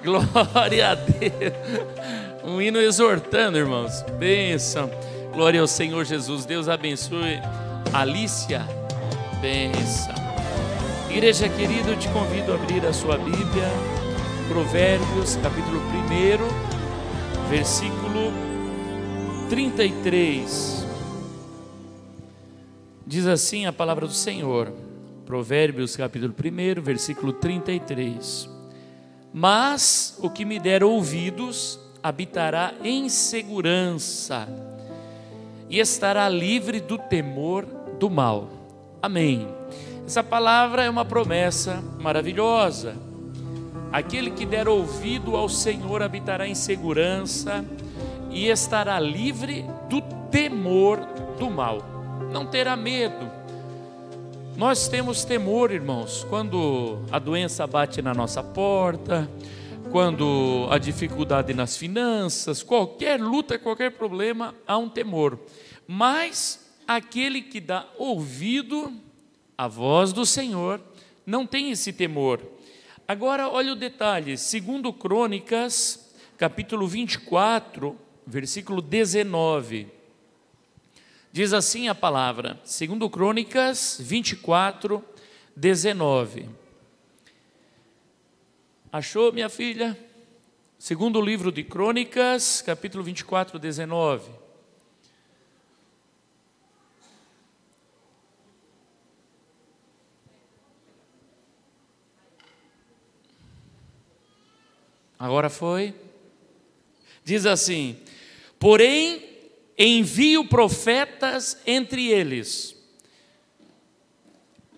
Glória a Deus. Um hino exortando, irmãos. Bênção. Glória ao Senhor Jesus. Deus abençoe. Alícia. Bênção. Igreja querida, eu te convido a abrir a sua Bíblia. Provérbios, capítulo 1, versículo 33. Diz assim a palavra do Senhor. Provérbios, capítulo 1, versículo 33. Mas o que me der ouvidos habitará em segurança e estará livre do temor do mal. Amém. Essa palavra é uma promessa maravilhosa. Aquele que der ouvido ao Senhor habitará em segurança e estará livre do temor do mal. Não terá medo. Nós temos temor, irmãos, quando a doença bate na nossa porta, quando a dificuldade nas finanças, qualquer luta, qualquer problema, há um temor. Mas aquele que dá ouvido à voz do Senhor não tem esse temor. Agora, olha o detalhe, 2 Crônicas, capítulo 24, versículo 19. Diz assim a palavra, 2 Crônicas 24, 19. Achou, minha filha? Segundo livro de Crônicas, capítulo 24, 19. Agora foi? Diz assim: porém, envio profetas entre eles.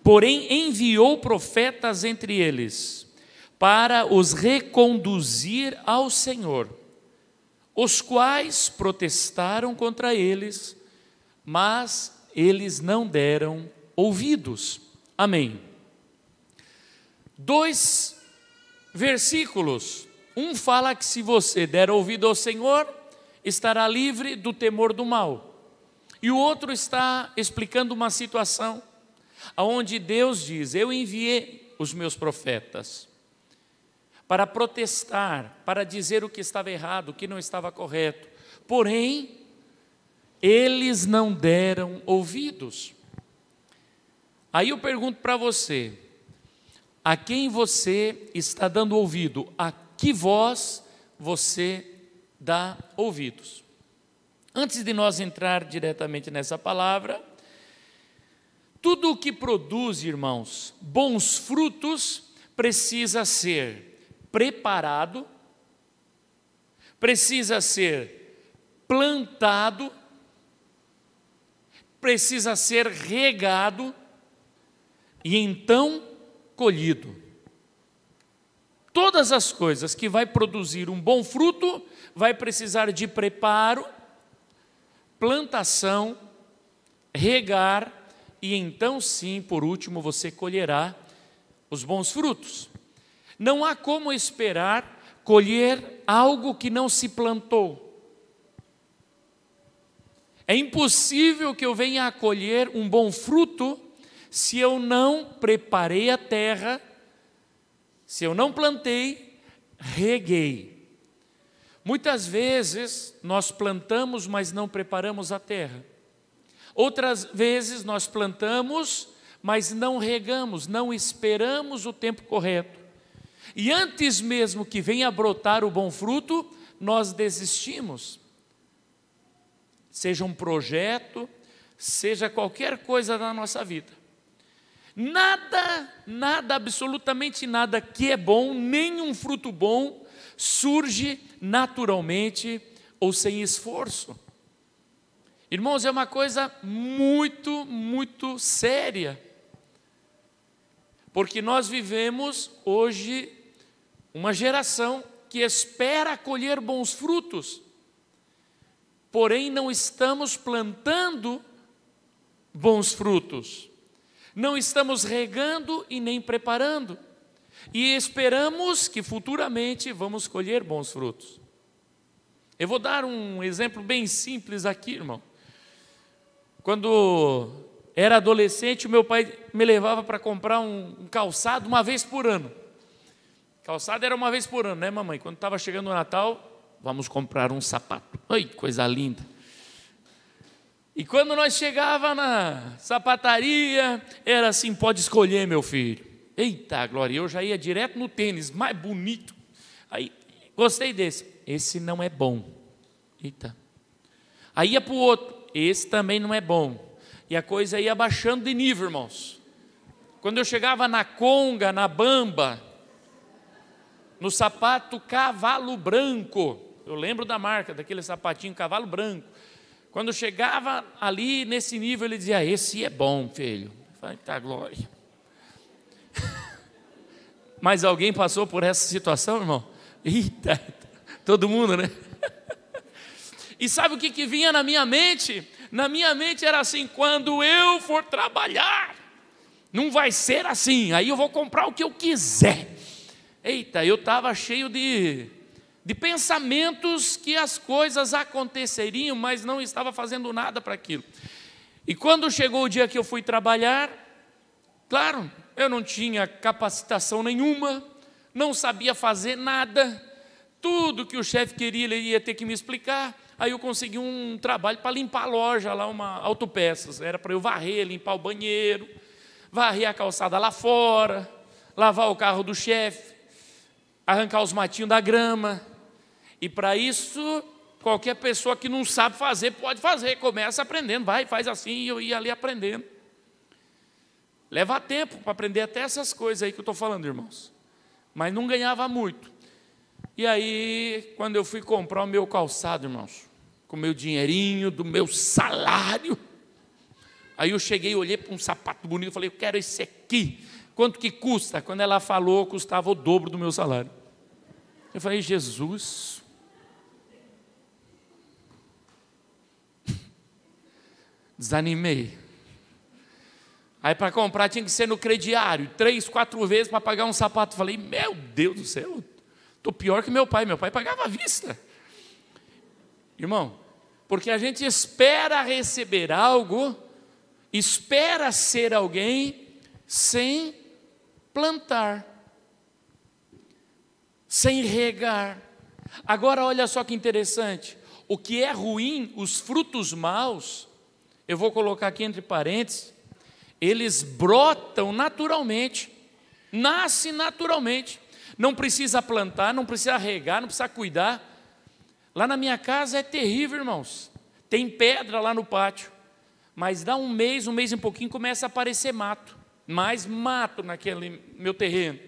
Porém, enviou profetas entre eles, para os reconduzir ao Senhor, os quais protestaram contra eles, mas eles não deram ouvidos. Amém. 2 versículos. Um fala que se você der ouvido ao Senhor, estará livre do temor do mal. E o outro está explicando uma situação onde Deus diz: eu enviei os meus profetas para protestar, para dizer o que estava errado, o que não estava correto. Porém, eles não deram ouvidos. Aí eu pergunto para você, a quem você está dando ouvido? A que voz você dá ouvidos? Antes de nós entrar diretamente nessa palavra, tudo o que produz, irmãos, bons frutos, precisa ser preparado, precisa ser plantado, precisa ser regado e então colhido. Todas as coisas que vai produzir um bom fruto vai precisar de preparo, plantação, regar e então sim, por último, você colherá os bons frutos. Não há como esperar colher algo que não se plantou. É impossível que eu venha a colher um bom fruto se eu não preparei a terra, se eu não plantei, reguei. Muitas vezes nós plantamos, mas não preparamos a terra. Outras vezes nós plantamos, mas não regamos, não esperamos o tempo correto. E antes mesmo que venha brotar o bom fruto, nós desistimos. Seja um projeto, seja qualquer coisa da nossa vida. Nada, absolutamente nada que é bom, nenhum fruto bom surge naturalmente ou sem esforço. Irmãos, é uma coisa muito séria, porque nós vivemos hoje uma geração que espera colher bons frutos, porém não estamos plantando bons frutos, não estamos regando e nem preparando, e esperamos que futuramente vamos colher bons frutos. Eu vou dar um exemplo bem simples aqui, irmão. Quando era adolescente, o meu pai me levava para comprar um calçado uma vez por ano. Calçada era uma vez por ano, né, mamãe? Quando estava chegando o Natal, vamos comprar um sapato. Ai, coisa linda. E quando nós chegava na sapataria, era assim, pode escolher, meu filho. Eita, glória, eu já ia direto no tênis, mais bonito. Aí, gostei desse. Esse não é bom. Eita. Aí ia para o outro. Esse também não é bom. E a coisa ia baixando de nível, irmãos. Quando eu chegava na Conga, na Bamba, no sapato Cavalo Branco, eu lembro da marca, daquele sapatinho Cavalo Branco. Quando chegava ali nesse nível, ele dizia, esse é bom, filho. Eu falei, tá, glória. Mas alguém passou por essa situação, irmão? Eita, todo mundo, né? E sabe o que vinha na minha mente? Na minha mente era assim, quando eu for trabalhar, não vai ser assim, aí eu vou comprar o que eu quiser. Eita, eu estava cheio de pensamentos que as coisas aconteceriam, mas não estava fazendo nada para aquilo. E quando chegou o dia que eu fui trabalhar, claro, eu não tinha capacitação nenhuma, não sabia fazer nada, tudo que o chefe queria, ele ia ter que me explicar. Aí eu consegui um trabalho para limpar a loja, lá uma autopeças, era para eu varrer, limpar o banheiro, varrer a calçada lá fora, lavar o carro do chefe, arrancar os matinhos da grama. E para isso, qualquer pessoa que não sabe fazer, pode fazer, começa aprendendo, vai, faz assim, e eu ia ali aprendendo. Leva tempo para aprender até essas coisas aí que eu estou falando, irmãos. Mas não ganhava muito. E aí, quando eu fui comprar o meu calçado, irmãos, com o meu dinheirinho, do meu salário, aí eu cheguei, olhei para um sapato bonito, falei, eu quero esse aqui. Quanto que custa? Quando ela falou, custava o dobro do meu salário. Eu falei, Jesus. Desanimei. Aí para comprar tinha que ser no crediário, 3, 4 vezes para pagar um sapato. Falei, meu Deus do céu, estou pior que meu pai pagava à vista. Irmão, porque a gente espera receber algo, espera ser alguém, sem plantar, sem regar. Agora olha só que interessante, o que é ruim, os frutos maus, eu vou colocar aqui entre parênteses, eles brotam naturalmente, nascem naturalmente, não precisa plantar, não precisa regar, não precisa cuidar. Lá na minha casa é terrível, irmãos, tem pedra lá no pátio, mas dá um mês e pouquinho, começa a aparecer mato, mais mato naquele meu terreno,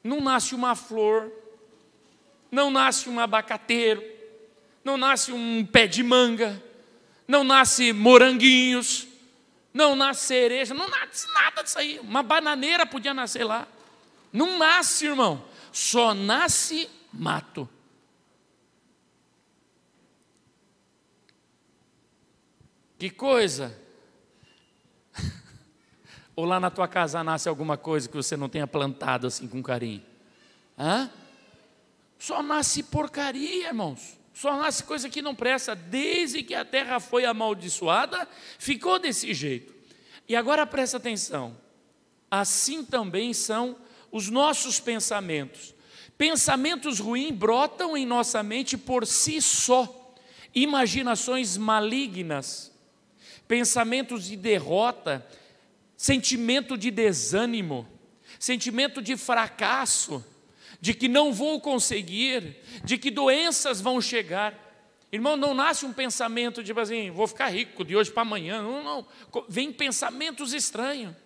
não nasce uma flor, não nasce um abacateiro, não nasce um pé de manga, não nasce moranguinhos, não nasce cereja, não nasce nada disso aí. Uma bananeira podia nascer lá. Não nasce, irmão, só nasce mato. Que coisa! Ou lá na tua casa nasce alguma coisa que você não tenha plantado assim com carinho? Hã? Só nasce porcaria, irmãos. Só nasce coisa que não presta. Desde que a terra foi amaldiçoada, ficou desse jeito. E agora presta atenção. Assim também são os nossos pensamentos. Pensamentos ruins brotam em nossa mente por si só. Imaginações malignas, pensamentos de derrota, sentimento de desânimo, sentimento de fracasso, de que não vou conseguir, de que doenças vão chegar. Irmão, não nasce um pensamento tipo assim, vou ficar rico de hoje para amanhã. Não, não. Vem pensamentos estranhos.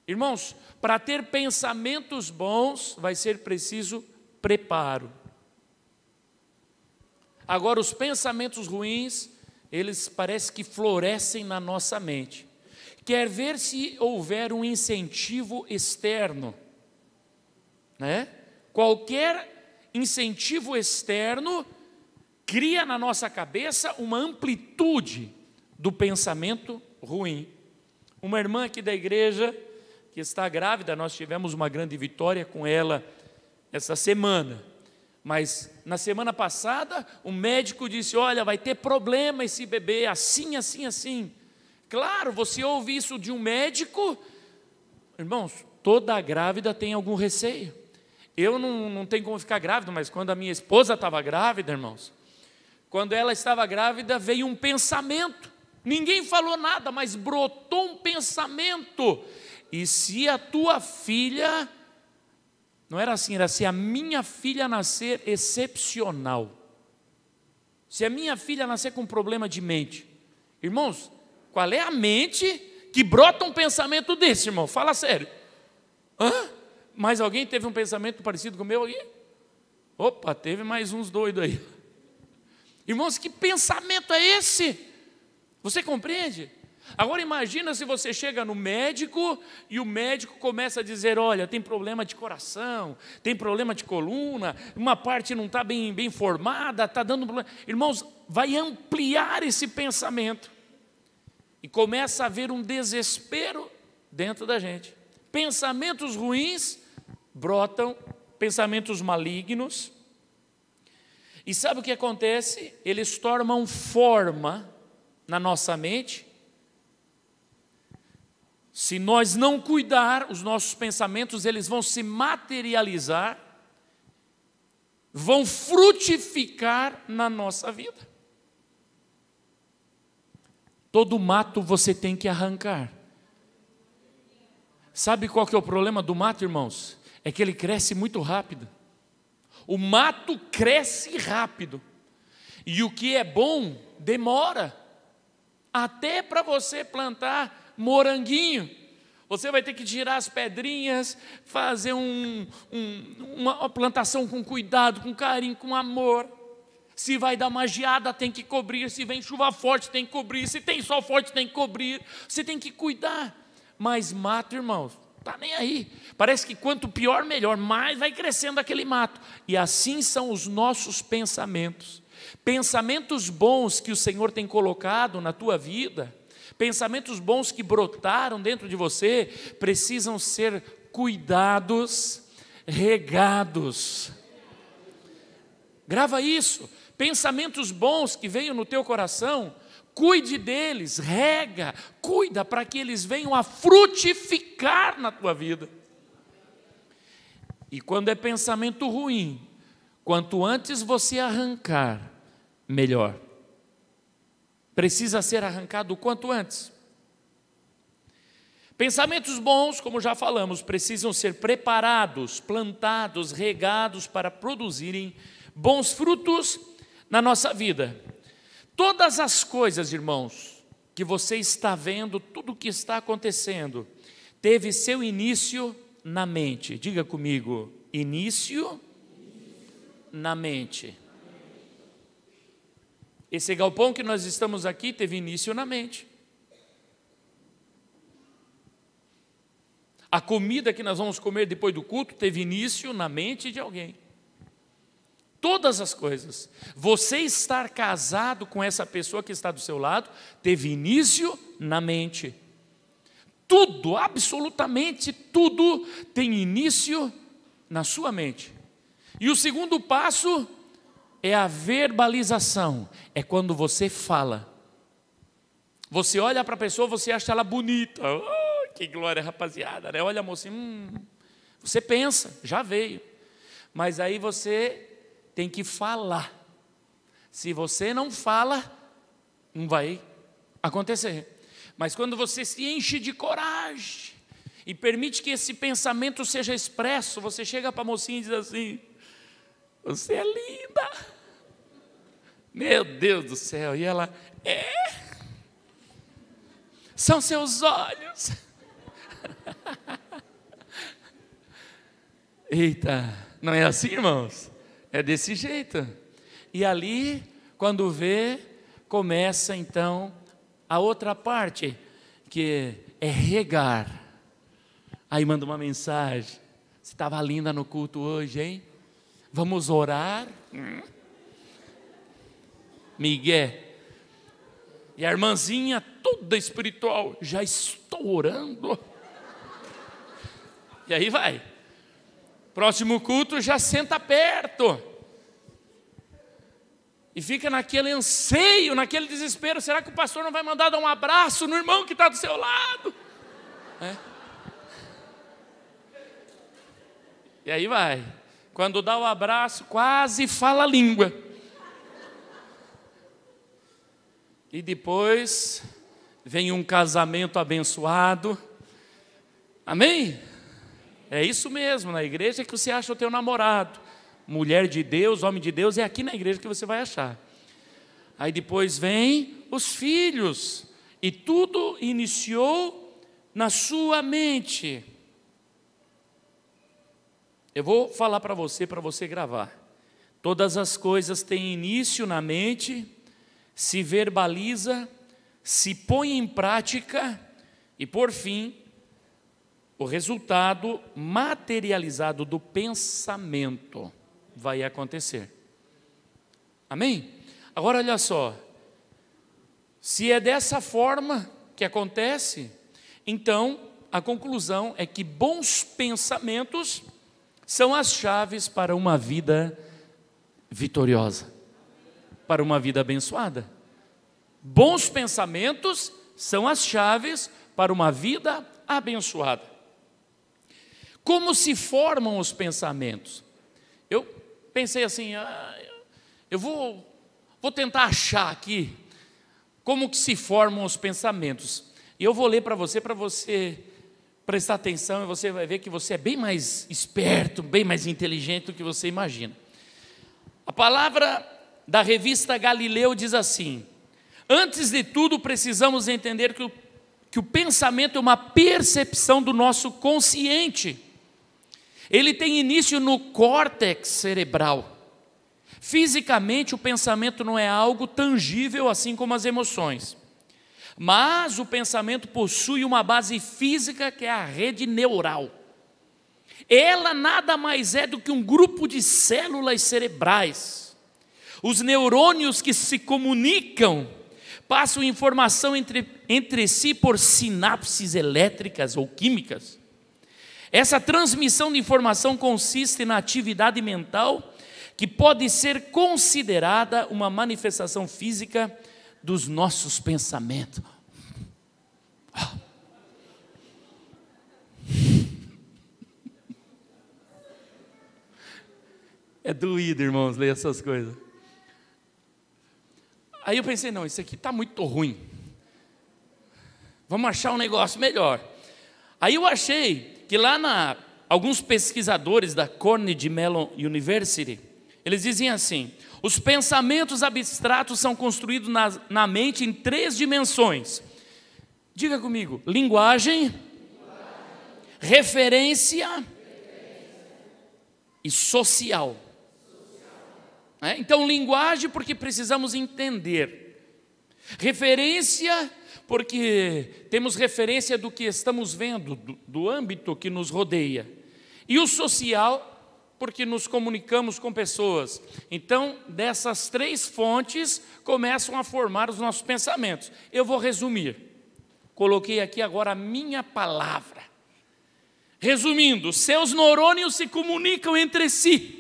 Irmãos, para ter pensamentos bons, vai ser preciso preparo. Agora, os pensamentos ruins, eles parecem que florescem na nossa mente. Quer ver se houver um incentivo externo, né? Qualquer incentivo externo cria na nossa cabeça uma amplitude do pensamento ruim. Uma irmã aqui da igreja, que está grávida, nós tivemos uma grande vitória com ela essa semana. Mas na semana passada, o médico disse, olha, vai ter problema esse bebê, assim, assim, assim. Claro, você ouve isso de um médico, irmãos, toda grávida tem algum receio. Eu não tenho como ficar grávida, mas quando a minha esposa estava grávida, irmãos, quando ela estava grávida, veio um pensamento. Ninguém falou nada, mas brotou um pensamento. E se a tua filha, não era assim, era se a minha filha nascer excepcional, se a minha filha nascer com problema de mente, irmãos, qual é a mente que brota um pensamento desse, irmão? Fala sério. Hã? Mas alguém teve um pensamento parecido com o meu aí? Opa, teve mais uns doidos aí. Irmãos, que pensamento é esse? Você compreende? Agora imagina se você chega no médico e o médico começa a dizer, olha, tem problema de coração, tem problema de coluna, uma parte não está bem formada, está dando problema. Irmãos, vai ampliar esse pensamento. E começa a haver um desespero dentro da gente. Pensamentos ruins brotam, pensamentos malignos. E sabe o que acontece? Eles tomam forma na nossa mente. Se nós não cuidar, os nossos pensamentos, eles vão se materializar, vão frutificar na nossa vida. Todo mato você tem que arrancar. Sabe qual que é o problema do mato, irmãos? É que ele cresce muito rápido. O mato cresce rápido. E o que é bom, demora. Até para você plantar moranguinho, você vai ter que tirar as pedrinhas, fazer uma plantação com cuidado, com carinho, com amor. Se vai dar uma geada, tem que cobrir. Se vem chuva forte, tem que cobrir. Se tem sol forte, tem que cobrir. Você tem que cuidar. Mas mato, irmãos, está nem aí. Parece que quanto pior, melhor. Mais vai crescendo aquele mato. E assim são os nossos pensamentos. Pensamentos bons que o Senhor tem colocado na tua vida, pensamentos bons que brotaram dentro de você, precisam ser cuidados, regados. Grava isso. Pensamentos bons que venham no teu coração, cuide deles, rega, cuida para que eles venham a frutificar na tua vida. E quando é pensamento ruim, quanto antes você arrancar, melhor. Precisa ser arrancado o quanto antes. Pensamentos bons, como já falamos, precisam ser preparados, plantados, regados para produzirem bons frutos na nossa vida. Todas as coisas, irmãos, que você está vendo, tudo o que está acontecendo, teve seu início na mente. Diga comigo, início na mente. Esse galpão que nós estamos aqui teve início na mente. A comida que nós vamos comer depois do culto teve início na mente de alguém. Todas as coisas. Você estar casado com essa pessoa que está do seu lado, teve início na mente. Tudo, absolutamente tudo, tem início na sua mente. E o segundo passo é a verbalização. É quando você fala. Você olha para a pessoa, você acha ela bonita. Oh, que glória, rapaziada, né? Olha a mocinha, você pensa, já veio. Mas aí você tem que falar. Se você não fala, não vai acontecer. Mas quando você se enche de coragem e permite que esse pensamento seja expresso, você chega para a mocinha e diz assim, você é linda. Meu Deus do céu. E ela, são seus olhos. Eita, não é assim, irmãos? É desse jeito. E ali, quando vê, começa então a outra parte, que é regar. Aí manda uma mensagem. Você estava linda no culto hoje, hein? Vamos orar? Miguel. E a irmãzinha toda espiritual, já estou orando. E aí vai. Próximo culto já senta perto. E fica naquele anseio, naquele desespero. Será que o pastor não vai mandar dar um abraço no irmão que está do seu lado? E aí vai. Quando dá o abraço, quase fala a língua. E depois vem um casamento abençoado. Amém? É isso mesmo, na igreja que você acha o teu namorado. Mulher de Deus, homem de Deus, é aqui na igreja que você vai achar. Aí depois vem os filhos. E tudo iniciou na sua mente. Eu vou falar para você gravar. Todas as coisas têm início na mente, se verbaliza, se põe em prática e, por fim, o resultado materializado do pensamento vai acontecer. Amém? Agora olha só, se é dessa forma que acontece, então a conclusão é que bons pensamentos são as chaves para uma vida vitoriosa, para uma vida abençoada. Bons pensamentos são as chaves para uma vida abençoada. Como se formam os pensamentos? Eu pensei assim, eu vou tentar achar aqui como que se formam os pensamentos. E eu vou ler para você prestar atenção, e você vai ver que você é bem mais esperto, bem mais inteligente do que você imagina. A palavra da revista Galileu diz assim: antes de tudo precisamos entender que o pensamento é uma percepção do nosso consciente. Ele tem início no córtex cerebral. Fisicamente, o pensamento não é algo tangível, assim como as emoções. Mas o pensamento possui uma base física, que é a rede neural. Ela nada mais é do que um grupo de células cerebrais. Os neurônios que se comunicam passam informação entre si por sinapses elétricas ou químicas. Essa transmissão de informação consiste na atividade mental que pode ser considerada uma manifestação física dos nossos pensamentos. É doído, irmãos, ler essas coisas. Aí eu pensei, não, isso aqui está muito ruim. Vamos achar um negócio melhor. Aí eu achei que lá alguns pesquisadores da Carnegie Mellon University, eles dizem assim: os pensamentos abstratos são construídos na mente em 3 dimensões. Diga comigo: linguagem, referência e social. Então, linguagem, porque precisamos entender. Referência, porque temos referência do que estamos vendo, do âmbito que nos rodeia. E o social, porque nos comunicamos com pessoas. Então, dessas 3 fontes, começam a formar os nossos pensamentos. Eu vou resumir. Coloquei aqui agora a minha palavra. Resumindo, seus neurônios se comunicam entre si,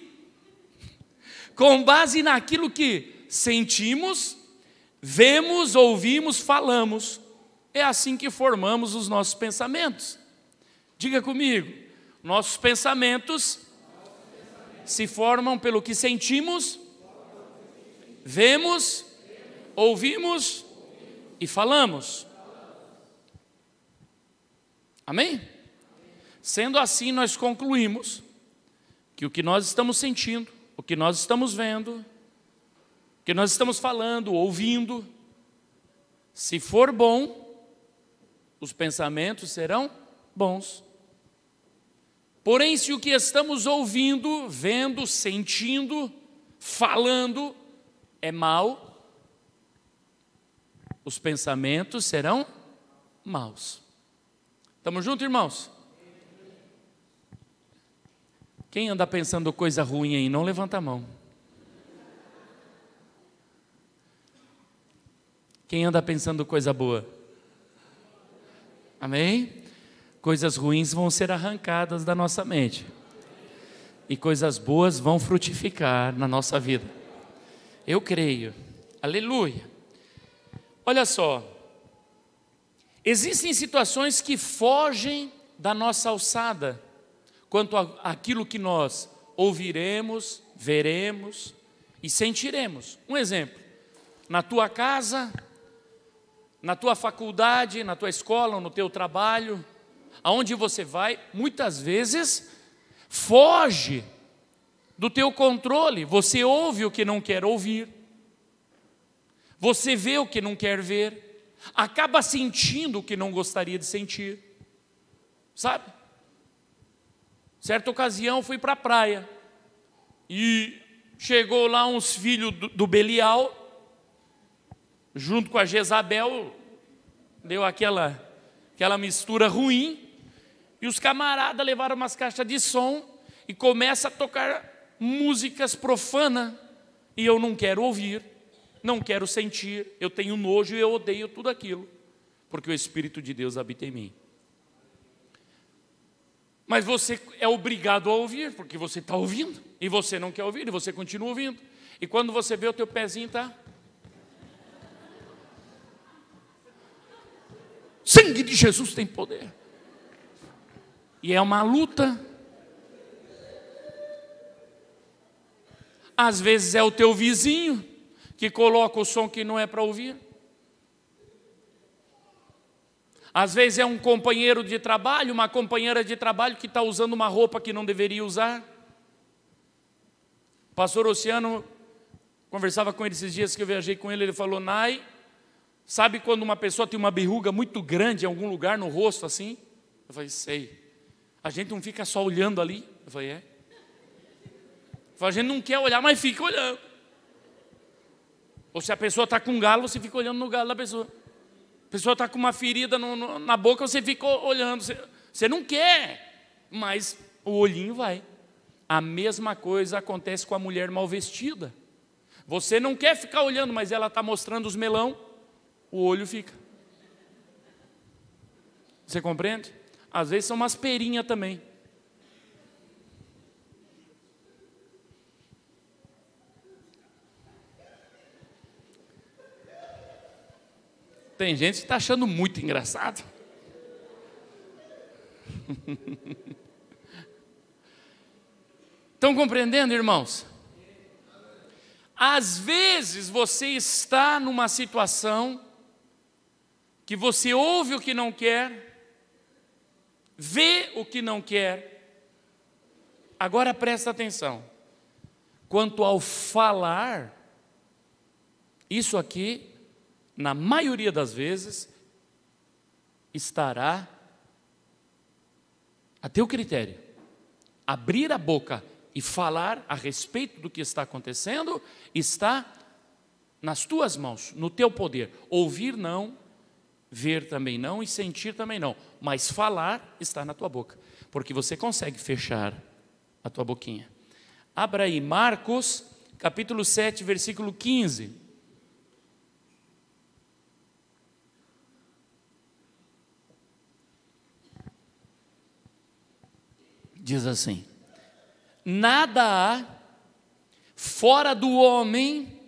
com base naquilo que sentimos, vemos, ouvimos, falamos. É assim que formamos os nossos pensamentos. Diga comigo: nossos pensamentos se formam pelo que sentimos, vemos, ouvimos e falamos. Amém? Sendo assim, nós concluímos que o que nós estamos sentindo, o que nós estamos vendo, o que nós estamos falando, ouvindo, se for bom, os pensamentos serão bons. Porém, se o que estamos ouvindo, vendo, sentindo, falando é mal, os pensamentos serão maus. Estamos juntos, irmãos? Quem anda pensando coisa ruim aí, não levanta a mão. Quem anda pensando coisa boa? Amém? Coisas ruins vão ser arrancadas da nossa mente. E coisas boas vão frutificar na nossa vida. Eu creio. Aleluia. Olha só. Existem situações que fogem da nossa alçada quanto àquilo que nós ouviremos, veremos e sentiremos. Um exemplo: na tua casa, na tua faculdade, na tua escola, no teu trabalho, aonde você vai, muitas vezes foge do teu controle. Você ouve o que não quer ouvir, você vê o que não quer ver, acaba sentindo o que não gostaria de sentir, sabe? Certa ocasião fui para a praia e chegou lá uns filhos do Belial, junto com a Jezabel, deu aquela mistura ruim, e os camaradas levaram umas caixas de som e começam a tocar músicas profanas, e eu não quero ouvir, não quero sentir, eu tenho nojo e eu odeio tudo aquilo, porque o Espírito de Deus habita em mim. Mas você é obrigado a ouvir, porque você está ouvindo, e você não quer ouvir, e você continua ouvindo, e quando você vê, o teu pezinho está... Sangue de Jesus tem poder. E é uma luta. Às vezes é o teu vizinho que coloca o som que não é para ouvir. Às vezes é um companheiro de trabalho, uma companheira de trabalho que está usando uma roupa que não deveria usar. O pastor Oceano, conversava com ele esses dias que eu viajei com ele, ele falou: Nai, sabe quando uma pessoa tem uma berruga muito grande em algum lugar no rosto assim? Eu falei: sei. A gente não fica só olhando ali? Eu falei: é. Eu falei: a gente não quer olhar, mas fica olhando. Ou se a pessoa está com um galo, você fica olhando no galo da pessoa. A pessoa está com uma ferida na boca, você fica olhando. Você não quer, mas o olhinho vai. A mesma coisa acontece com a mulher mal vestida. Você não quer ficar olhando, mas ela está mostrando os melão, o olho fica. Você compreende? Às vezes são umas perinhas também. Tem gente que está achando muito engraçado. Estão compreendendo, irmãos? Às vezes você está numa situação que você ouve o que não quer, vê o que não quer. Agora presta atenção. Quanto ao falar, isso aqui, na maioria das vezes, estará a teu critério. Abrir a boca e falar a respeito do que está acontecendo está nas tuas mãos, no teu poder. Ouvir não, ver também não e sentir também não, mas falar está na tua boca, porque você consegue fechar a tua boquinha. Abra aí Marcos, capítulo 7, versículo 15. Diz assim: nada há fora do homem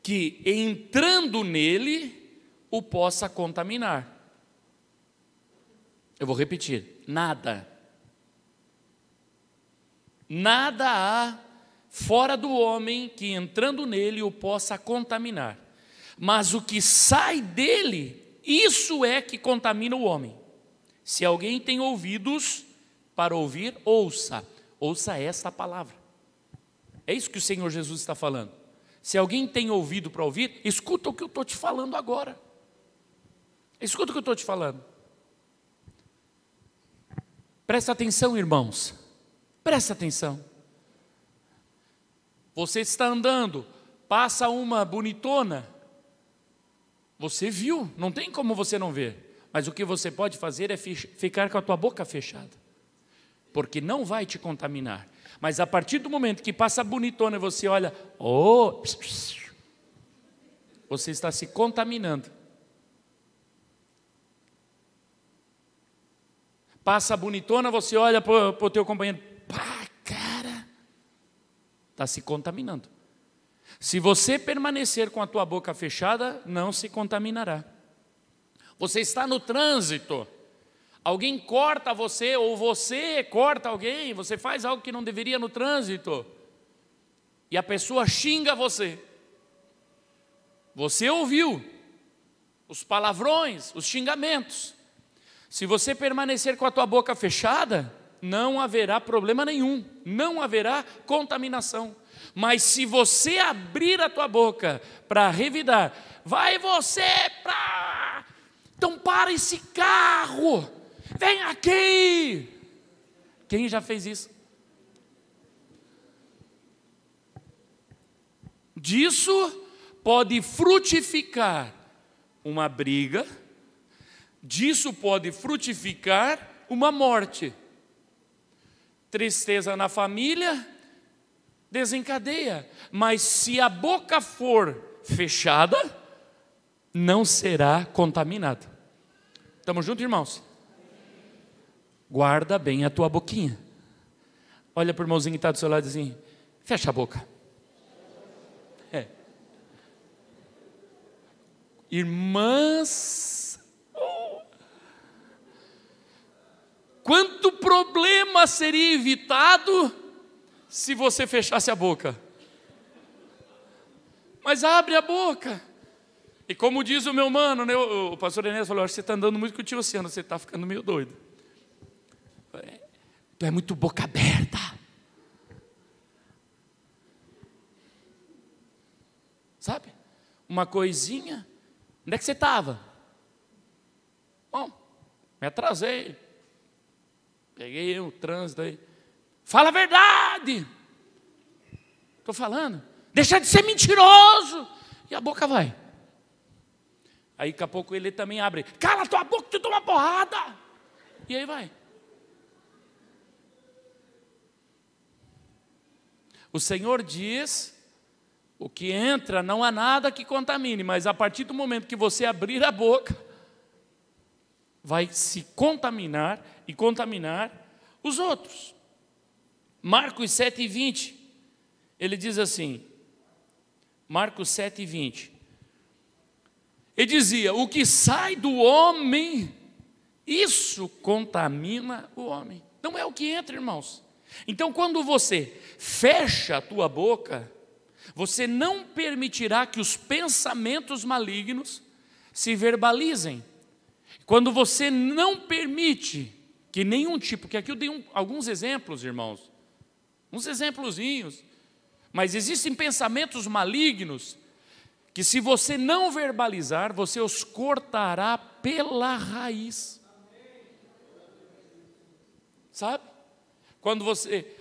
que, entrando nele, o possa contaminar. Eu vou repetir: nada. Nada há fora do homem que, entrando nele, o possa contaminar. Mas o que sai dele, isso é que contamina o homem. Se alguém tem ouvidos para ouvir, ouça. Ouça esta palavra. É isso que o Senhor Jesus está falando. Se alguém tem ouvido para ouvir, escuta o que eu estou te falando agora. Escuta o que eu estou te falando. Presta atenção, irmãos. Presta atenção. Você está andando, passa uma bonitona. Você viu, não tem como você não ver. Mas o que você pode fazer é ficar com a tua boca fechada, porque não vai te contaminar. Mas a partir do momento que passa a bonitona e você olha, você está se contaminando. Passa a bonitona, você olha para o teu companheiro, pá, cara, está se contaminando. Se você permanecer com a tua boca fechada, não se contaminará. Você está no trânsito, alguém corta você, ou você corta alguém, você faz algo que não deveria no trânsito, e a pessoa xinga você. Você ouviu os palavrões, os xingamentos. Se você permanecer com a tua boca fechada, não haverá problema nenhum, não haverá contaminação. Mas se você abrir a tua boca para revidar, vai você para... Então para esse carro, vem aqui. Quem já fez isso? Disso pode frutificar uma briga, disso pode frutificar uma morte. Tristeza na família desencadeia, mas se a boca for fechada, não será contaminada. Estamos juntos, irmãos? Guarda bem a tua boquinha. Olha para o irmãozinho que está do seu lado e diz assim: fecha a boca. Irmãs, quanto problema seria evitado se você fechasse a boca? Mas abre a boca. E como diz o meu mano, né, o pastor Enéas falou: você está andando muito com o tio Luciano, você está ficando meio doido. Tu é muito boca aberta. Sabe? Uma coisinha. Onde é que você estava? Bom, me atrasei. Peguei o trânsito aí. Fala a verdade. Estou falando. Deixa de ser mentiroso. E a boca vai. Aí daqui a pouco ele também abre. Cala tua boca, tu toma porrada. E aí vai. O Senhor diz: o que entra não há nada que contamine, mas a partir do momento que você abrir a boca, vai se contaminar e contaminar os outros. Marcos 7:20, ele diz assim, Marcos 7:20, ele dizia: o que sai do homem, isso contamina o homem. Não é o que entra, irmãos. Então, quando você fecha a tua boca, você não permitirá que os pensamentos malignos se verbalizem. Quando você não permite que nenhum tipo, que aqui eu dei alguns exemplos, irmãos, uns exemplozinhos, mas existem pensamentos malignos que, se você não verbalizar, você os cortará pela raiz. Sabe? Quando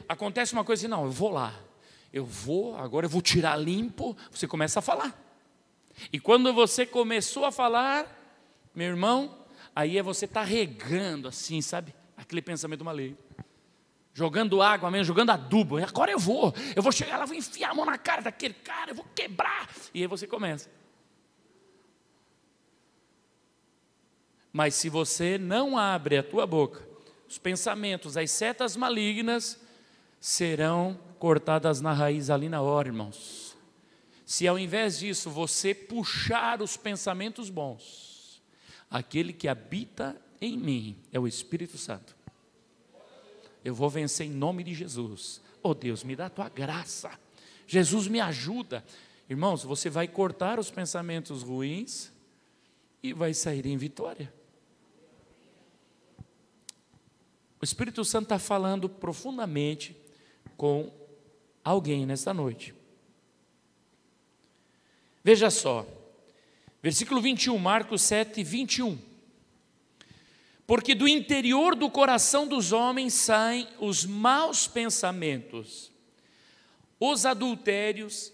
acontece uma coisa assim: não, eu vou lá, agora eu vou tirar limpo, você começa a falar. E quando você começou a falar, meu irmão, aí você está regando assim, sabe? Aquele pensamento maligno. Jogando água mesmo, jogando adubo. Agora eu vou chegar lá, vou enfiar a mão na cara daquele cara, eu vou quebrar. E aí você começa. Mas se você não abre a tua boca, os pensamentos, as setas malignas serão cortadas na raiz ali na hora, irmãos. Se ao invés disso você puxar os pensamentos bons, aquele que habita em mim é o Espírito Santo. Eu vou vencer em nome de Jesus. Oh Deus, me dá a tua graça. Jesus, me ajuda. Irmãos, você vai cortar os pensamentos ruins e vai sair em vitória. O Espírito Santo está falando profundamente com alguém nesta noite. Veja só, versículo 21, Marcos 7:21. Porque do interior do coração dos homens saem os maus pensamentos, os adultérios.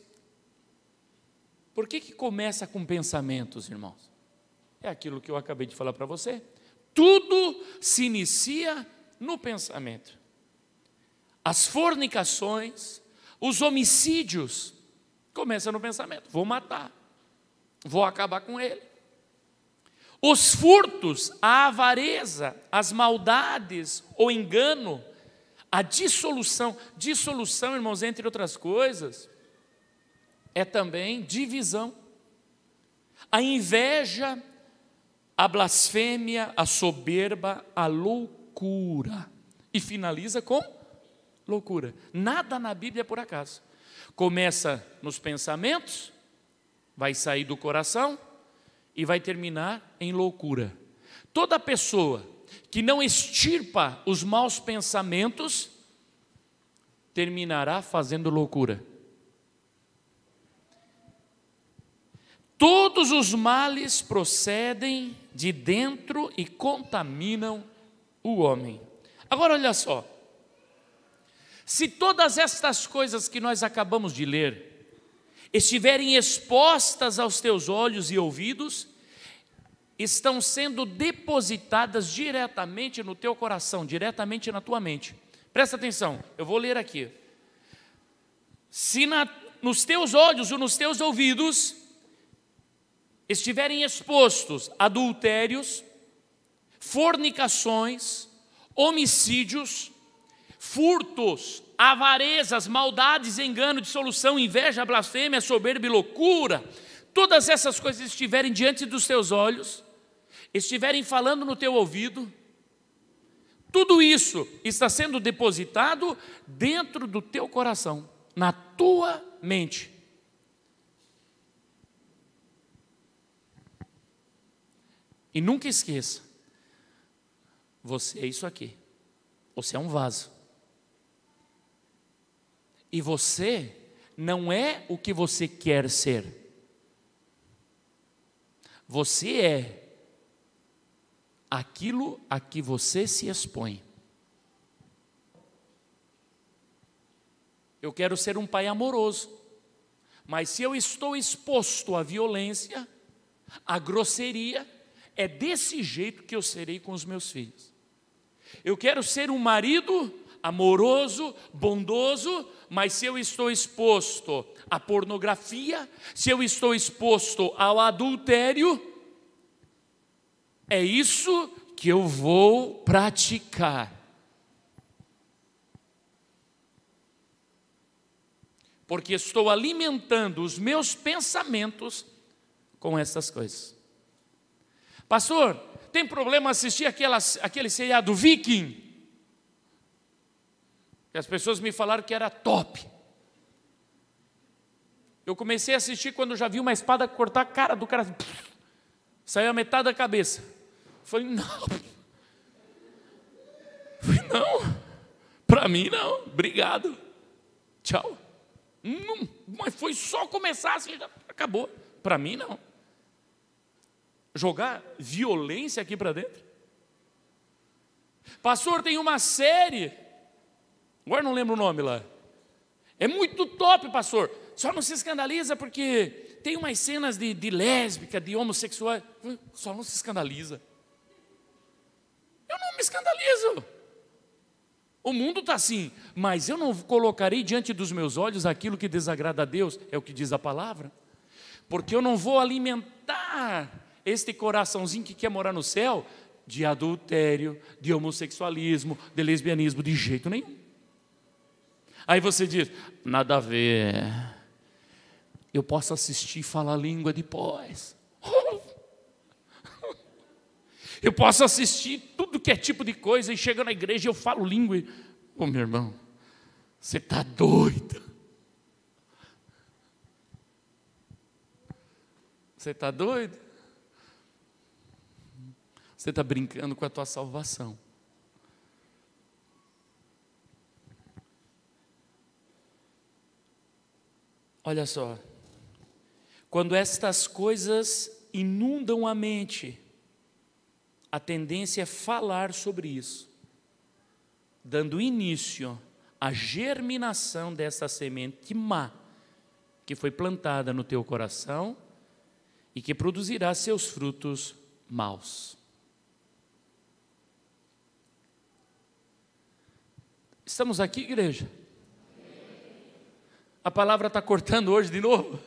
Por que começa com pensamentos, irmãos? É aquilo que eu acabei de falar para você. Tudo se inicia no pensamento. As fornicações, os homicídios, começam no pensamento. Vou matar, vou acabar com ele. Os furtos, a avareza, as maldades, o engano, a dissolução, irmãos, entre outras coisas, é também divisão. A inveja, a blasfêmia, a soberba, a loucura. E finaliza com loucura. Nada na Bíblia é por acaso. Começa nos pensamentos, vai sair do coração e vai terminar em loucura. Toda pessoa que não extirpa os maus pensamentos terminará fazendo loucura. Todos os males procedem de dentro e contaminam o homem. Agora olha só, se todas estas coisas que nós acabamos de ler estiverem expostas aos teus olhos e ouvidos, estão sendo depositadas diretamente no teu coração, diretamente na tua mente. Presta atenção, eu vou ler aqui. Se nos teus olhos ou nos teus ouvidos estiverem expostos adultérios, fornicações, homicídios, furtos, avarezas, maldades, engano, dissolução, inveja, blasfêmia, soberba e loucura, todas essas coisas estiverem diante dos teus olhos, estiverem falando no teu ouvido, tudo isso está sendo depositado dentro do teu coração, na tua mente. E nunca esqueça, você é isso aqui, você é um vaso. E você não é o que você quer ser. Você é aquilo a que você se expõe. Eu quero ser um pai amoroso, mas se eu estou exposto à violência, à grosseria, é desse jeito que eu serei com os meus filhos. Eu quero ser um marido amoroso, bondoso, mas se eu estou exposto à pornografia, se eu estou exposto ao adultério, é isso que eu vou praticar. Porque estou alimentando os meus pensamentos com essas coisas. Pastor, tem problema assistir aquele seriado Viking? E as pessoas me falaram que era top. Eu comecei a assistir quando já vi uma espada cortar a cara do cara. Saiu a metade da cabeça. Falei, não. Para mim não. Obrigado. Tchau. Não, mas foi só começar assim, já acabou. Para mim não. Jogar violência aqui para dentro. Pastor, tem uma série. Agora não lembro o nome lá. É muito top, pastor. Só não se escandaliza porque tem umas cenas de lésbica, de homossexual. Só não se escandaliza. Eu não me escandalizo. O mundo está assim, mas eu não colocarei diante dos meus olhos aquilo que desagrada a Deus, é o que diz a palavra. Porque eu não vou alimentar este coraçãozinho que quer morar no céu de adultério, de homossexualismo, de lesbianismo, de jeito nenhum. Aí você diz, nada a ver, eu posso assistir e falar língua depois. Eu posso assistir tudo que é tipo de coisa e chega na igreja e eu falo língua. Ô meu irmão, você está doido. Você está doido? Você está brincando com a tua salvação. Olha só, quando estas coisas inundam a mente, a tendência é falar sobre isso, dando início à germinação dessa semente má, que foi plantada no teu coração e que produzirá seus frutos maus. Estamos aqui, igreja? A palavra está cortando hoje de novo?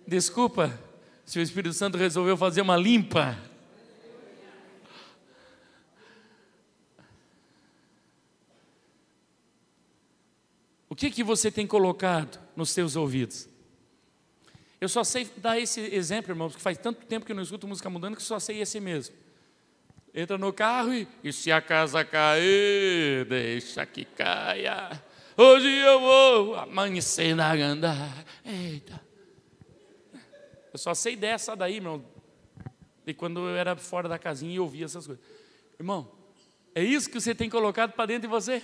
Desculpa, se o Espírito Santo resolveu fazer uma limpa. O que você tem colocado nos seus ouvidos? Eu só sei dar esse exemplo, irmãos, porque faz tanto tempo que eu não escuto música mudando que só sei esse mesmo. Entra no carro e se a casa cair, deixa que caia. Hoje eu vou amanhecer na gandaia. Eita. Eu só sei dessa daí, irmão. E quando eu era fora da casinha e ouvia essas coisas. Irmão, é isso que você tem colocado para dentro de você?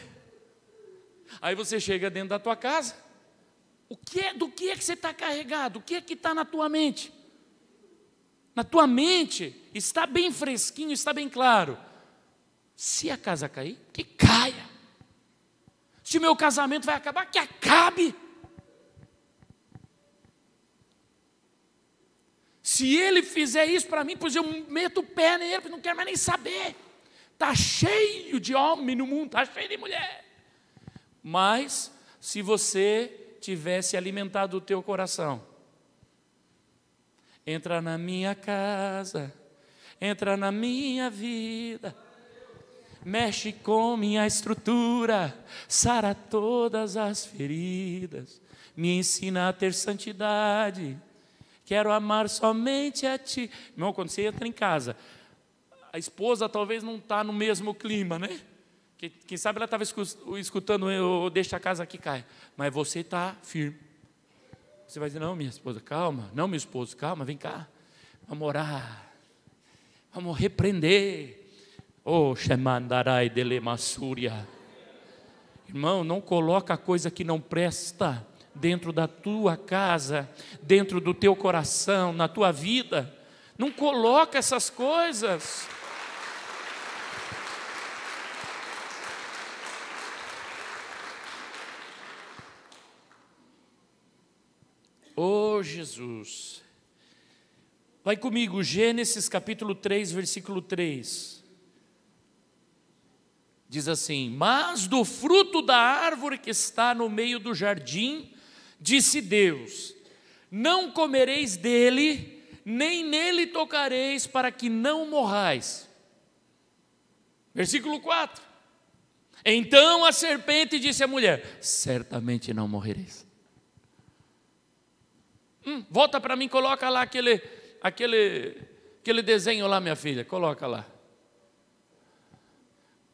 Aí você chega dentro da tua casa. Do que é que você está carregado? O que é que está na tua mente? Na tua mente está bem fresquinho, está bem claro. Se a casa cair, que caia. Se meu casamento vai acabar, que acabe. Se ele fizer isso para mim, pois eu meto o pé nele, não quero mais nem saber. Está cheio de homem no mundo, está cheio de mulher. Mas, se você tivesse alimentado o teu coração, entra na minha casa, entra na minha vida, mexe com minha estrutura, sara todas as feridas, me ensina a ter santidade, quero amar somente a ti. Irmão, quando você entra em casa, a esposa talvez não está no mesmo clima, né? Quem sabe ela estava escutando, eu deixo a casa que cai. Mas você está firme. Você vai dizer, não, minha esposa, calma. Não, meu esposo, calma, vem cá. Vamos orar. Vamos repreender. Oh, Shemandarai delemassúria. Irmão, não coloca coisa que não presta dentro da tua casa, dentro do teu coração, na tua vida. Não coloca essas coisas. Oh, Jesus. Vai comigo, Gênesis capítulo 3, versículo 3. Diz assim: mas do fruto da árvore que está no meio do jardim, disse Deus, não comereis dele, nem nele tocareis, para que não morrais. Versículo 4. Então a serpente disse à mulher, certamente não morrereis. Volta para mim, coloca lá aquele desenho lá, minha filha, coloca lá.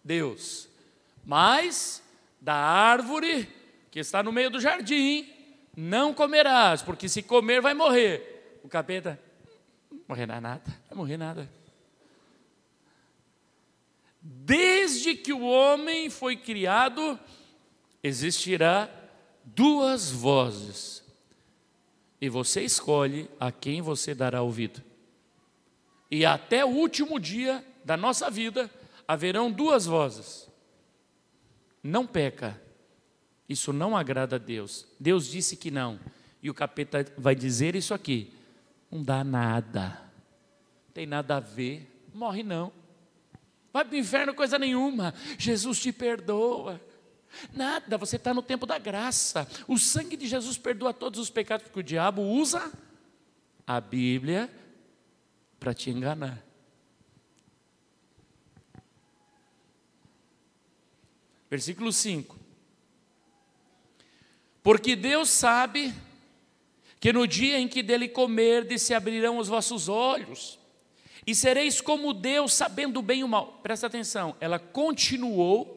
Deus, mas da árvore que está no meio do jardim, não comerás, porque se comer vai morrer. O capeta, morrer nada, vai morrer nada. Desde que o homem foi criado, existirá duas vozes. E você escolhe a quem você dará ouvido. E até o último dia da nossa vida, haverão duas vozes. Não peca. Isso não agrada a Deus. Deus disse que não. E o capeta vai dizer isso aqui. Não dá nada. Não tem nada a ver. Morre não. Vai para o inferno coisa nenhuma. Jesus te perdoa. Nada, você está no tempo da graça. O sangue de Jesus perdoa todos os pecados, porque o diabo usa a Bíblia para te enganar. Versículo 5. Porque Deus sabe que no dia em que dele comerdes se abrirão os vossos olhos, e sereis como Deus, sabendo o bem e o mal. Presta atenção, ela continuou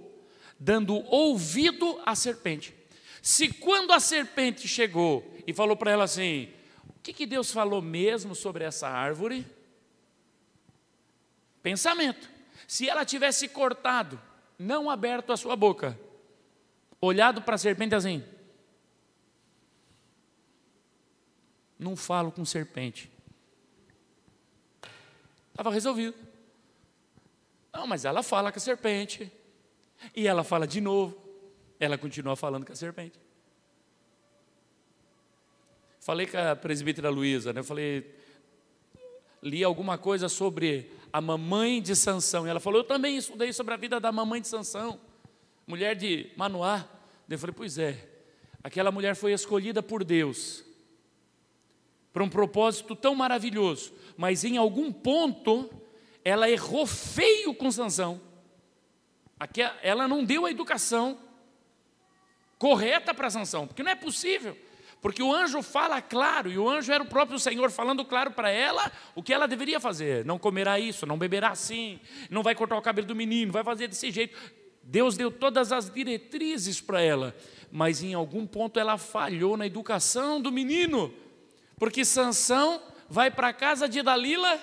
dando ouvido à serpente. Se quando a serpente chegou e falou para ela assim, o que Deus falou mesmo sobre essa árvore? Pensamento. Se ela tivesse cortado, não aberto a sua boca, olhado para a serpente assim, não falo com serpente, estava resolvido. Não, mas ela fala com a serpente. E ela fala de novo, ela continua falando com a serpente. Falei com a presbítera Luísa, né? Eu falei, li alguma coisa sobre a mamãe de Sansão. E ela falou, eu também estudei sobre a vida da mamãe de Sansão, mulher de Manoá. Eu falei, pois é, aquela mulher foi escolhida por Deus para um propósito tão maravilhoso, mas em algum ponto ela errou feio com Sansão. Ela não deu a educação correta para Sansão, porque não é possível. Porque o anjo fala claro, e o anjo era o próprio Senhor falando claro para ela o que ela deveria fazer. Não comerá isso, não beberá assim, não vai cortar o cabelo do menino, vai fazer desse jeito. Deus deu todas as diretrizes para ela, mas em algum ponto ela falhou na educação do menino. Porque Sansão vai para a casa de Dalila,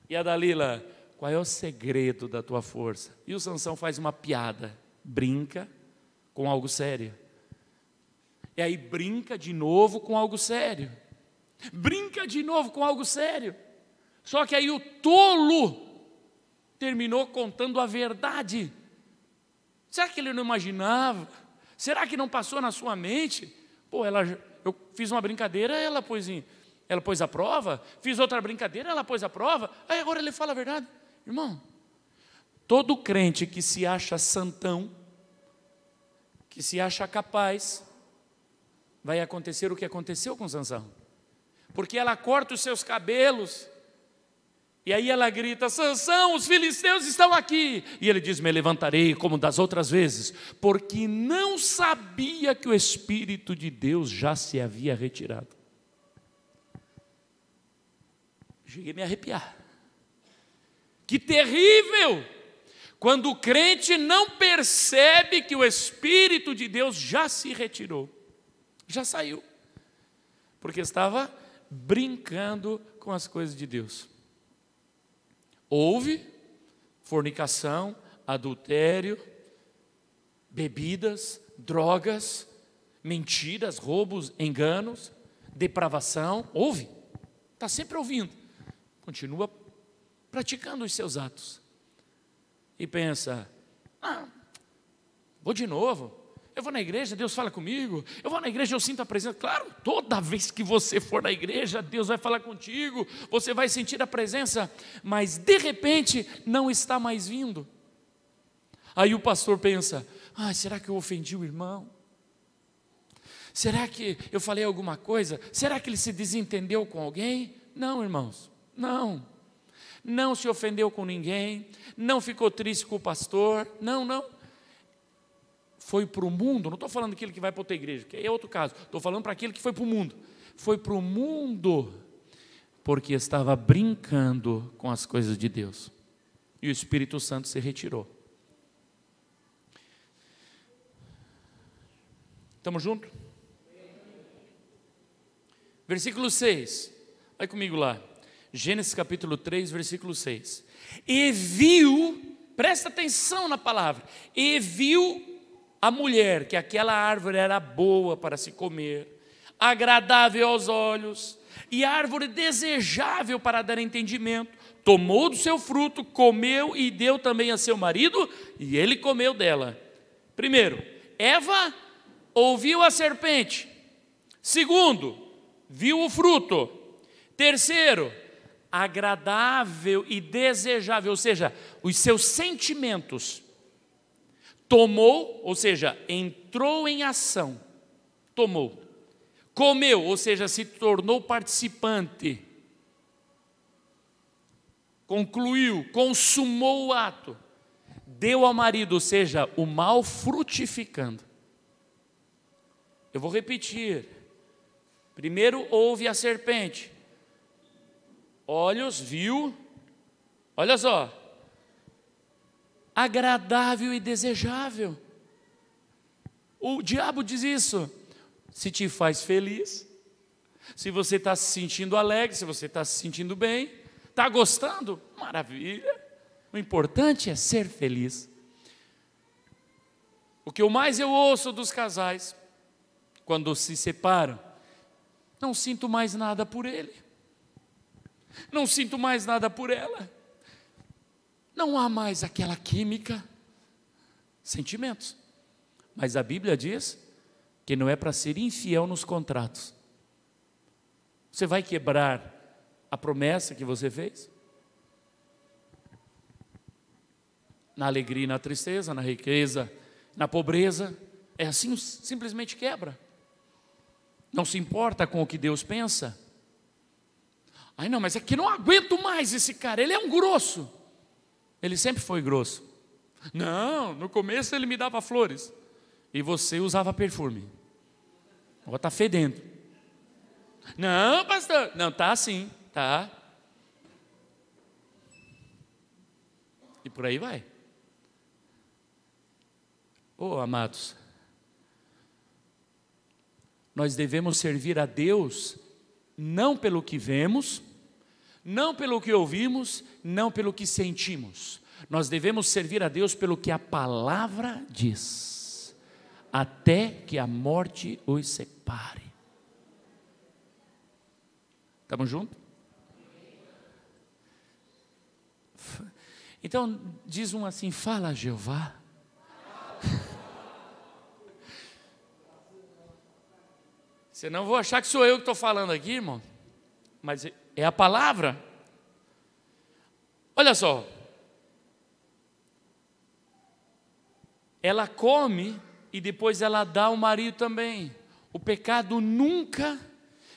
e a Dalila: qual é o segredo da tua força? E o Sansão faz uma piada, brinca com algo sério. E aí brinca de novo com algo sério. Brinca de novo com algo sério. Só que aí o tolo terminou contando a verdade. Será que ele não imaginava? Será que não passou na sua mente? Pô, eu fiz uma brincadeira, ela pôs à prova. Fiz outra brincadeira, ela pôs à prova. Aí agora ele fala a verdade. Irmão, todo crente que se acha santão, que se acha capaz, vai acontecer o que aconteceu com Sansão. Porque ela corta os seus cabelos, e aí ela grita: Sansão, os filisteus estão aqui. E ele diz: me levantarei como das outras vezes, porque não sabia que o Espírito de Deus já se havia retirado. Cheguei a me arrepiar. Que terrível! Quando o crente não percebe que o Espírito de Deus já se retirou. Já saiu, porque estava brincando com as coisas de Deus. Houve fornicação, adultério, bebidas, drogas, mentiras, roubos, enganos, depravação. Houve, está sempre ouvindo. Continua praticando os seus atos. E pensa: vou de novo. Eu vou na igreja, Deus fala comigo. Eu vou na igreja, eu sinto a presença. Claro, toda vez que você for na igreja, Deus vai falar contigo. Você vai sentir a presença. Mas de repente, não está mais vindo. Aí o pastor pensa: será que eu ofendi o irmão? Será que eu falei alguma coisa? Será que ele se desentendeu com alguém? Não, irmãos, não. Não se ofendeu com ninguém. Não ficou triste com o pastor. Não. Foi para o mundo, não estou falando daquele que vai para outra igreja, que é outro caso, estou falando para aquele que foi para o mundo. Foi para o mundo, porque estava brincando com as coisas de Deus. E o Espírito Santo se retirou. Estamos juntos? Versículo 6, vai comigo lá. Gênesis capítulo 3, versículo 6. E viu, presta atenção na palavra, e viu a mulher que aquela árvore era boa para se comer, agradável aos olhos, e árvore desejável para dar entendimento. Tomou do seu fruto, comeu e deu também a seu marido, e ele comeu dela. Primeiro, Eva ouviu a serpente. Segundo, viu o fruto. Terceiro, agradável e desejável, ou seja, os seus sentimentos. Tomou, ou seja, entrou em ação. Tomou. Comeu, ou seja, se tornou participante. Concluiu, consumou o ato. Deu ao marido, ou seja, o mal frutificando. Eu vou repetir. Primeiro houve a serpente. Olhos, viu. Olha só. Agradável e desejável. O diabo diz isso. Se te faz feliz, se você está se sentindo alegre, se você está se sentindo bem, está gostando, maravilha. O importante é ser feliz. O que mais eu ouço dos casais, quando se separam: não sinto mais nada por ele, não sinto mais nada por ela. Não há mais aquela química, sentimentos. Mas a Bíblia diz que não é para ser infiel nos contratos. Você vai quebrar a promessa que você fez? Na alegria e na tristeza, na riqueza, na pobreza. É assim, simplesmente quebra. Não se importa com o que Deus pensa. Não, mas é que não aguento mais esse cara, ele é um grosso. Ele sempre foi grosso. Não, no começo ele me dava flores e você usava perfume. Agora está fedendo. Não, pastor. Não, está assim, tá. E por aí vai. Oh, amados, nós devemos servir a Deus não pelo que vemos, não pelo que ouvimos, não pelo que sentimos. Nós devemos servir a Deus pelo que a palavra diz, até que a morte os separe. Estamos juntos? Então, diz um assim: fala, Jeová. Senão eu vou achar que sou eu que estou falando aqui, irmão. Mas é a palavra. Olha só. Ela come e depois ela dá ao marido também. O pecado nunca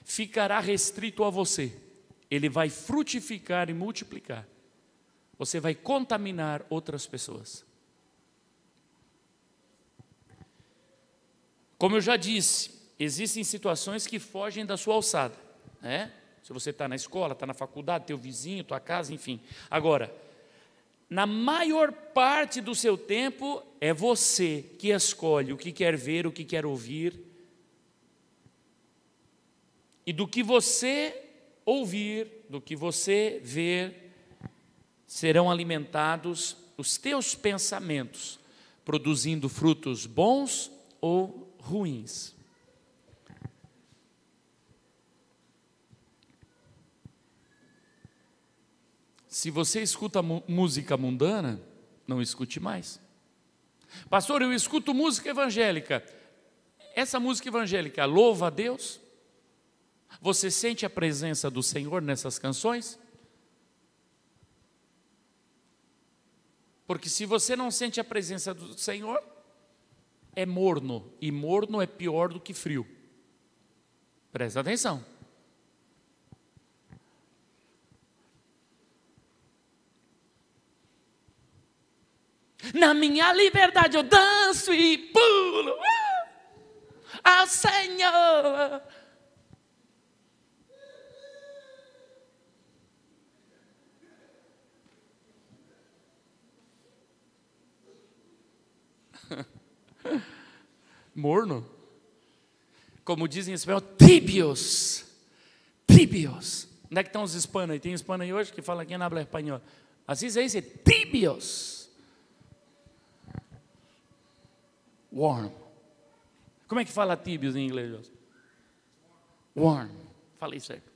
ficará restrito a você. Ele vai frutificar e multiplicar. Você vai contaminar outras pessoas. Como eu já disse, existem situações que fogem da sua alçada, né? Se você está na escola, está na faculdade, teu vizinho, tua casa, enfim. Agora, na maior parte do seu tempo, é você que escolhe o que quer ver, o que quer ouvir. E do que você ouvir, do que você ver, serão alimentados os teus pensamentos, produzindo frutos bons ou ruins. Se você escuta música mundana, não escute mais. Pastor, eu escuto música evangélica. Essa música evangélica louva a Deus? Você sente a presença do Senhor nessas canções? Porque se você não sente a presença do Senhor, é morno. E morno é pior do que frio. Presta atenção. Na minha liberdade eu danço e pulo ao Senhor. Morno. Como dizem em espanhol, tíbios. Tíbios. Onde é que estão os hispanos aí? Tem hispano aí hoje que fala aqui na habla espanhol. Assim se diz, tíbios. Warm. Como é que fala tíbios em inglês? Warm. Falei certo.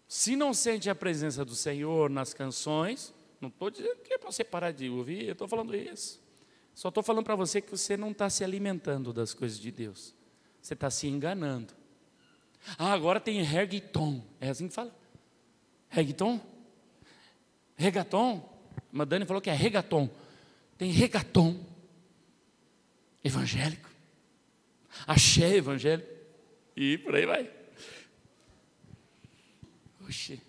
Se não sente a presença do Senhor nas canções, não estou dizendo que é para você parar de ouvir, eu estou falando isso. Só estou falando para você que você não está se alimentando das coisas de Deus. Você está se enganando. Ah, agora tem reggaeton. É assim que fala? Reggaeton? Reggaeton? A Dani falou que é reggaeton. Tem reggaeton evangélico. Axé evangélico. E por aí vai. Oxê.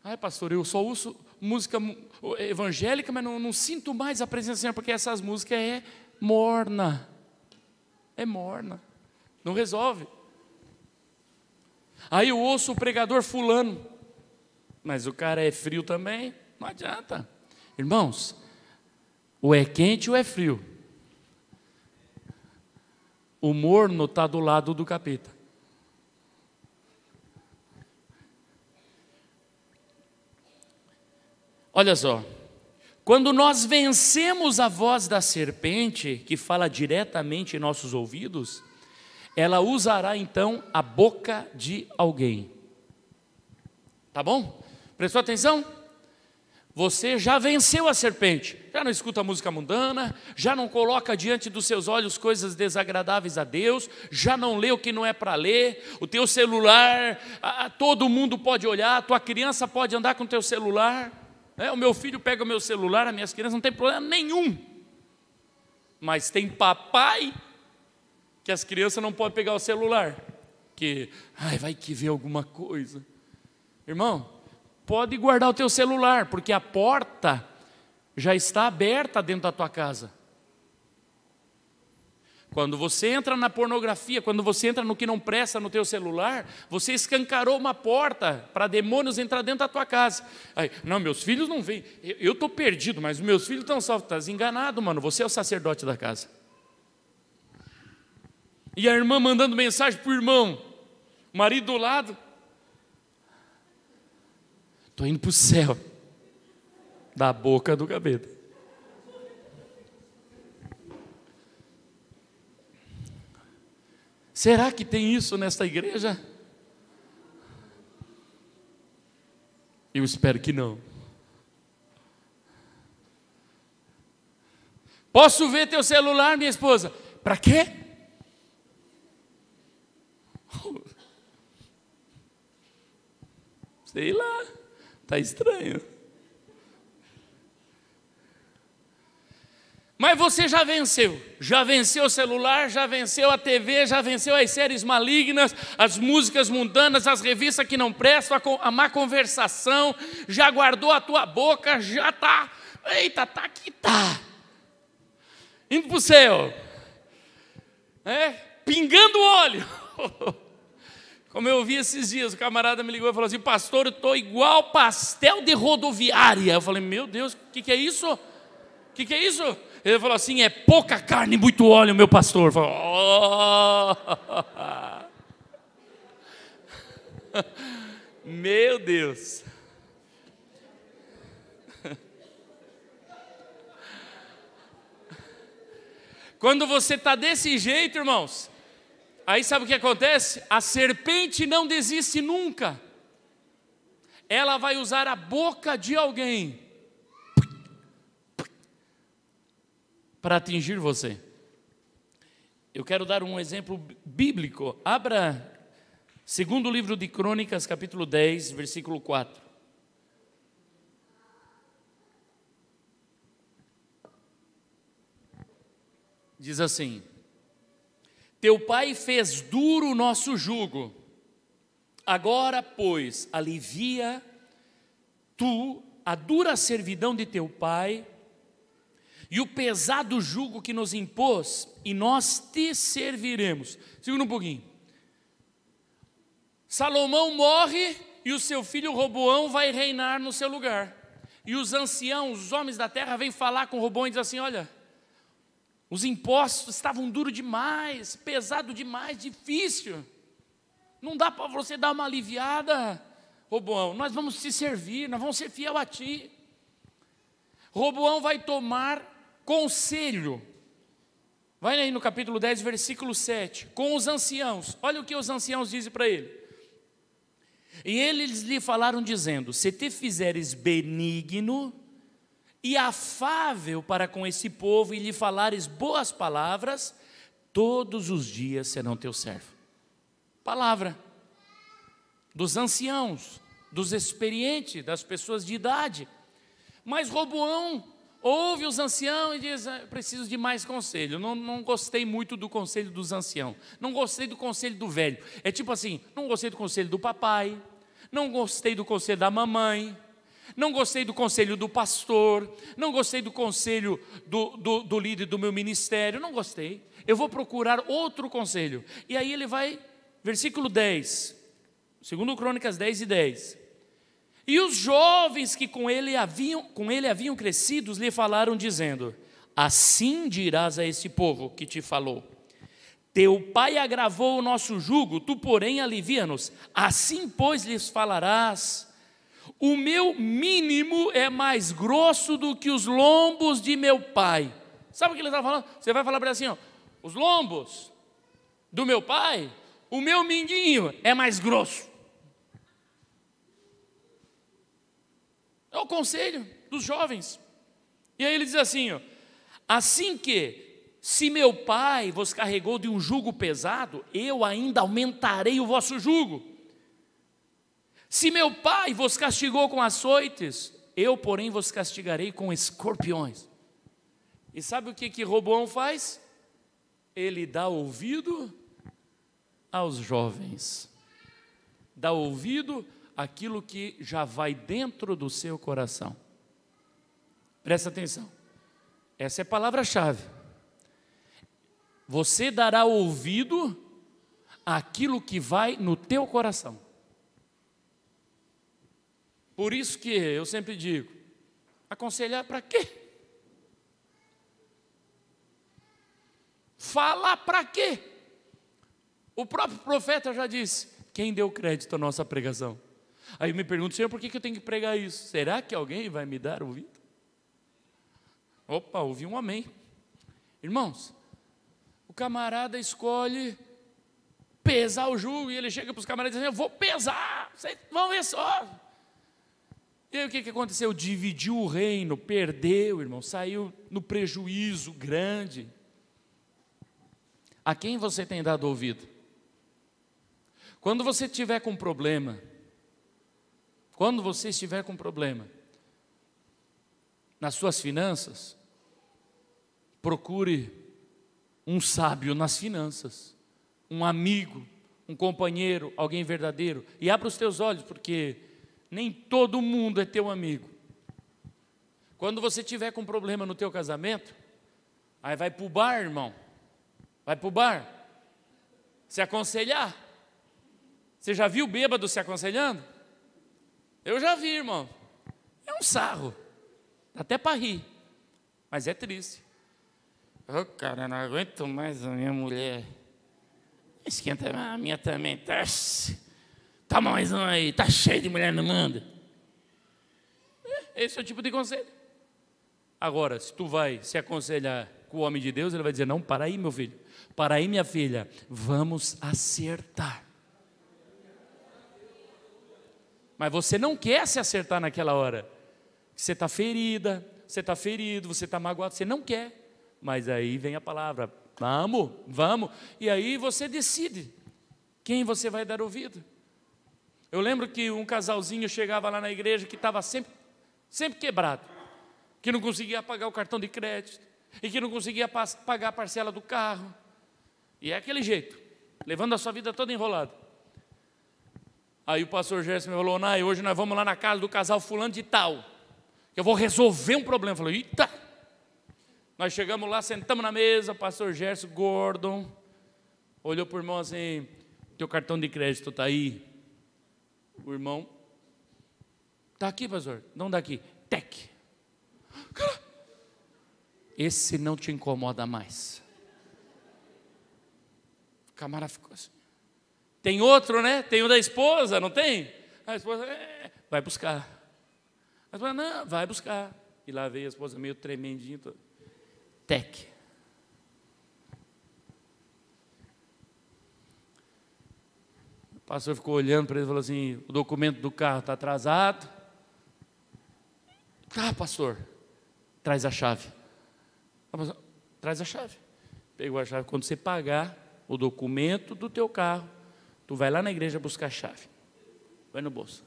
Ai, pastor, eu só uso música evangélica, mas não sinto mais a presença do Senhor, porque essas músicas é morna. É morna. Não resolve. Aí eu ouço o pregador fulano, mas o cara é frio também, não adianta. Irmãos, ou é quente ou é frio. O morno está do lado do capeta. Olha só, quando nós vencemos a voz da serpente, que fala diretamente em nossos ouvidos, ela usará então a boca de alguém. Tá bom? Prestou atenção? Você já venceu a serpente, já não escuta música mundana, já não coloca diante dos seus olhos coisas desagradáveis a Deus, já não lê o que não é para ler, o teu celular, todo mundo pode olhar, a tua criança pode andar com o teu celular, né? O meu filho pega o meu celular, as minhas crianças não tem problema nenhum, mas tem papai que as crianças não podem pegar o celular, que vai que vê alguma coisa. Irmão, pode guardar o teu celular, porque a porta já está aberta dentro da tua casa. Quando você entra na pornografia, quando você entra no que não presta no teu celular, você escancarou uma porta para demônios entrar dentro da tua casa. Aí, não, meus filhos não vêm. Eu estou perdido, mas meus filhos estão salvos. Estás enganado, mano. Você é o sacerdote da casa. E a irmã mandando mensagem para o irmão, o marido do lado. Estou indo para o céu. Da boca do capeta. Será que tem isso nesta igreja? Eu espero que não. Posso ver teu celular, minha esposa? Para quê? Sei lá, está estranho. Mas você já venceu o celular, já venceu a TV, já venceu as séries malignas, as músicas mundanas, as revistas que não prestam, a má conversação, já guardou a tua boca, já está, eita, está aqui, está, indo para o céu, pingando óleo. Como eu ouvi esses dias, o camarada me ligou e falou assim: pastor, eu estou igual pastel de rodoviária. Eu falei: meu Deus, o que é isso? O que é isso? Ele falou assim: é pouca carne e muito óleo, meu pastor. Eu falei: oh! Meu Deus. Quando você está desse jeito, irmãos, aí sabe o que acontece? A serpente não desiste nunca. Ela vai usar a boca de alguém para atingir você. Eu quero dar um exemplo bíblico. Abra segundo livro de Crônicas, capítulo 10, versículo 4. Diz assim: teu pai fez duro o nosso jugo, agora, pois, alivia tu a dura servidão de teu pai e o pesado jugo que nos impôs, e nós te serviremos. Segura um pouquinho. Salomão morre e o seu filho Roboão vai reinar no seu lugar. E os anciãos, os homens da terra, vêm falar com Roboão e dizem assim: olha, os impostos estavam duros demais, pesado demais, difícil. Não dá para você dar uma aliviada, Roboão. Nós vamos te servir, nós vamos ser fiel a ti. Roboão vai tomar conselho. Vai aí no capítulo 10, versículo 7. Com os anciãos. Olha o que os anciãos dizem para ele. E eles lhe falaram dizendo: se te fizeres benigno e afável para com esse povo, e lhe falares boas palavras, todos os dias serão teu servo. Palavra dos anciãos, dos experientes, das pessoas de idade. Mas Roboão ouve os anciãos e diz: preciso de mais conselho. Não gostei muito do conselho dos anciãos. Não gostei do conselho do velho. É tipo assim: não gostei do conselho do papai. Não gostei do conselho da mamãe. Não gostei do conselho do pastor. Não gostei do conselho do líder do meu ministério. Não gostei. Eu vou procurar outro conselho. E aí ele vai, versículo 10. Segundo Crônicas 10 e 10. E os jovens que com ele haviam crescido lhe falaram dizendo: assim dirás a esse povo que te falou: teu pai agravou o nosso jugo, tu porém alivia-nos. Assim pois lhes falarás: o meu mínimo é mais grosso do que os lombos de meu pai. Sabe o que ele está falando? Você vai falar para ele assim: ó, os lombos do meu pai, o meu minguinho é mais grosso. É o conselho dos jovens. E aí ele diz assim: ó, assim que, se meu pai vos carregou de um jugo pesado, eu ainda aumentarei o vosso jugo. Se meu pai vos castigou com açoites, eu, porém, vos castigarei com escorpiões. E sabe o que Roboão faz? Ele dá ouvido aos jovens. Dá ouvido àquilo que já vai dentro do seu coração. Presta atenção. Essa é a palavra-chave. Você dará ouvido àquilo que vai no teu coração. Por isso que eu sempre digo, aconselhar para quê? Falar para quê? O próprio profeta já disse, quem deu crédito à nossa pregação? Aí eu me pergunto, Senhor, por que eu tenho que pregar isso? Será que alguém vai me dar ouvido? Opa, ouvi um amém. Irmãos, o camarada escolhe pesar o jugo e ele chega para os camaradas e diz, eu vou pesar, vocês vão ver só. E aí o que aconteceu? Dividiu o reino, perdeu, irmão, saiu no prejuízo grande. A quem você tem dado ouvido? Quando você estiver com problema, nas suas finanças, procure um sábio nas finanças, um amigo, um companheiro, alguém verdadeiro, e abra os teus olhos, porque nem todo mundo é teu amigo. Quando você tiver com problema no teu casamento, aí vai para o bar, irmão, vai para o bar, se aconselhar. Você já viu bêbado se aconselhando? Eu já vi, irmão. É um sarro, até para rir, mas é triste. Oh, cara, não aguento mais a minha mulher. Esquenta a minha também. Toma mais um aí, tá cheio de mulher no mundo. Esse é o tipo de conselho. Agora, se tu vai se aconselhar com o homem de Deus, ele vai dizer, não, para aí, meu filho, para aí, minha filha, vamos acertar. Mas você não quer se acertar naquela hora. Você está ferida, você está ferido, você está magoado, você não quer. Mas aí vem a palavra, vamos. E aí você decide quem você vai dar ouvido. Eu lembro que um casalzinho chegava lá na igreja que estava sempre quebrado, que não conseguia pagar o cartão de crédito, e que não conseguia pagar a parcela do carro. E é aquele jeito, levando a sua vida toda enrolada. Aí o pastor Gerson me falou, Nai, hoje nós vamos lá na casa do casal fulano de tal, que eu vou resolver um problema. Eu falei, eita! Nós chegamos lá, sentamos na mesa, o pastor Gerson Gordon olhou para o irmão assim, teu cartão de crédito está aí? O irmão, está aqui, pastor? Não daqui, tec. Esse não te incomoda mais. O camarada ficou assim. Tem outro, né? Tem o da esposa, não tem? A esposa, vai buscar. A esposa, não, vai buscar. E lá veio a esposa meio tremendinha. Tec. O pastor ficou olhando para ele e falou assim, o documento do carro está atrasado. Pastor, traz a chave. Traz a chave. Pegou a chave. Quando você pagar o documento do teu carro, tu vai lá na igreja buscar a chave. Vai no bolso.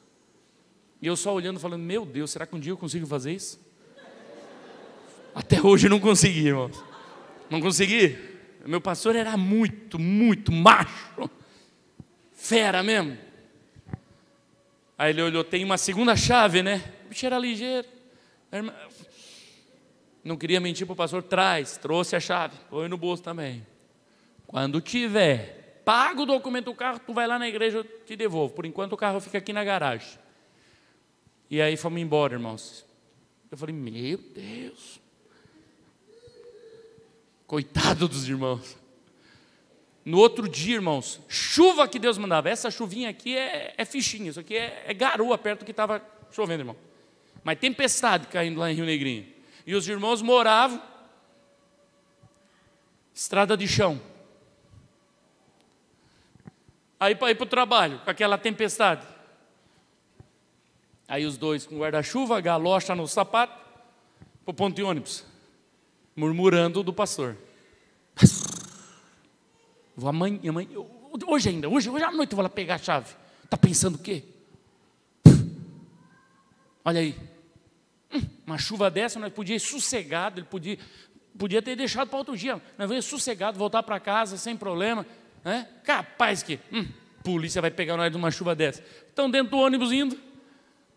E eu só olhando, falando, meu Deus, será que um dia eu consigo fazer isso? Até hoje não consegui, irmãos. Não consegui. Meu pastor era muito macho. Fera mesmo. Aí ele olhou, tem uma segunda chave, né? O bicho era ligeiro. Não queria mentir para o pastor, trouxe a chave. Põe no bolso também. Quando tiver paga o documento do carro, tu vai lá na igreja, eu te devolvo. Por enquanto o carro fica aqui na garagem. E aí fomos embora, irmãos. Eu falei, meu Deus. Coitado dos irmãos. No outro dia, irmãos, chuva que Deus mandava. Essa chuvinha aqui é fichinha, isso aqui é garoa perto do que estava chovendo, irmão. Mas tempestade caindo lá em Rio Negrinho. E os irmãos moravam estrada de chão. Aí para ir para o trabalho, com aquela tempestade. Aí os dois com guarda-chuva, galocha no sapato, para o ponto de ônibus, murmurando do pastor. Vou amanhã, hoje ainda, hoje à noite eu vou lá pegar a chave. Está pensando o quê? Olha aí. Uma chuva dessa, nós podíamos ir sossegado, ele podia ter deixado para outro dia. Nós vamos ir sossegado, voltar para casa sem problema. Né? Capaz que polícia vai pegar nós de uma chuva dessa. Estão dentro do ônibus indo.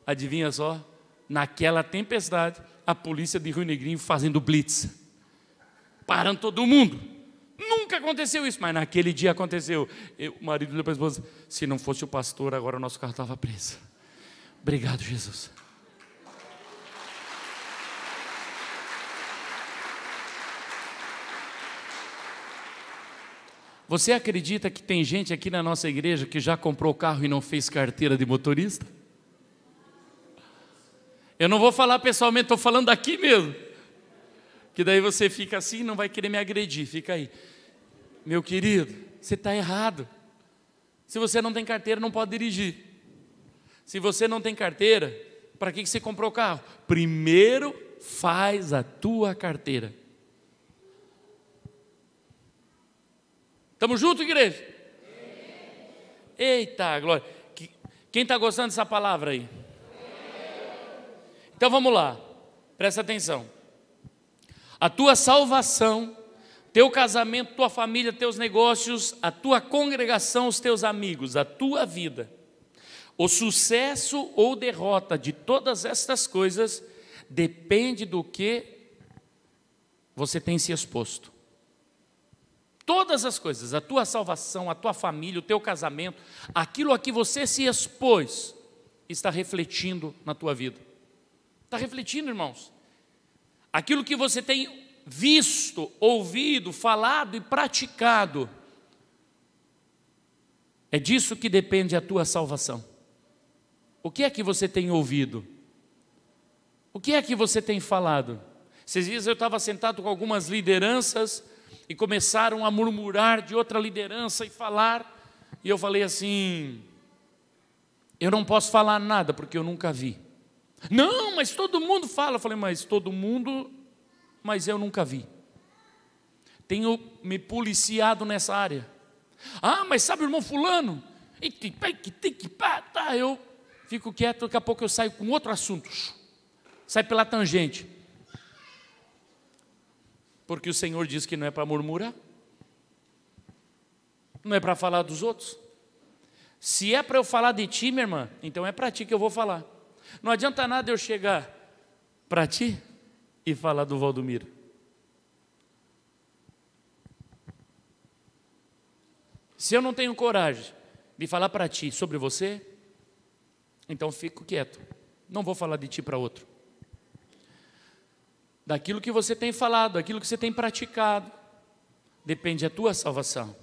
Adivinha só, naquela tempestade, a polícia de Rio Negrinho fazendo blitz, parando todo mundo. Nunca aconteceu isso, mas naquele dia aconteceu. O marido olhou para a esposa: se não fosse o pastor, agora o nosso carro estava preso. Obrigado, Jesus. Você acredita que tem gente aqui na nossa igreja que já comprou carro e não fez carteira de motorista? Eu não vou falar pessoalmente, estou falando aqui mesmo. Que daí você fica assim e não vai querer me agredir. Fica aí. Meu querido, você está errado. Se você não tem carteira, não pode dirigir. Se você não tem carteira, para que você comprou o carro? Primeiro faz a tua carteira. Estamos juntos, igreja? Eita, glória. Quem está gostando dessa palavra aí? Então vamos lá, presta atenção. A tua salvação, teu casamento, tua família, teus negócios, a tua congregação, os teus amigos, a tua vida, o sucesso ou derrota de todas estas coisas depende do que você tem se exposto. Todas as coisas, a tua salvação, a tua família, o teu casamento, aquilo a que você se expôs, está refletindo na tua vida. Está refletindo, irmãos. Aquilo que você tem visto, ouvido, falado e praticado, é disso que depende a tua salvação. O que é que você tem ouvido? O que é que você tem falado? Esses dias eu estava sentado com algumas lideranças e começaram a murmurar de outra liderança e falar, e eu falei assim: eu não posso falar nada porque eu nunca vi. Não, mas todo mundo fala. Eu falei: mas todo mundo, mas eu nunca vi. Tenho me policiado nessa área. Ah, mas sabe o irmão fulano? Eu fico quieto, daqui a pouco eu saio com outro assunto. Sai pela tangente. Porque o Senhor diz que não é para murmurar, não é para falar dos outros. Se é para eu falar de ti, minha irmã, então é para ti que eu vou falar. Não adianta nada eu chegar para ti e falar do Valdomiro. Se eu não tenho coragem de falar para ti sobre você, então fico quieto, não vou falar de ti para outro. Daquilo que você tem falado, daquilo que você tem praticado, depende a tua salvação.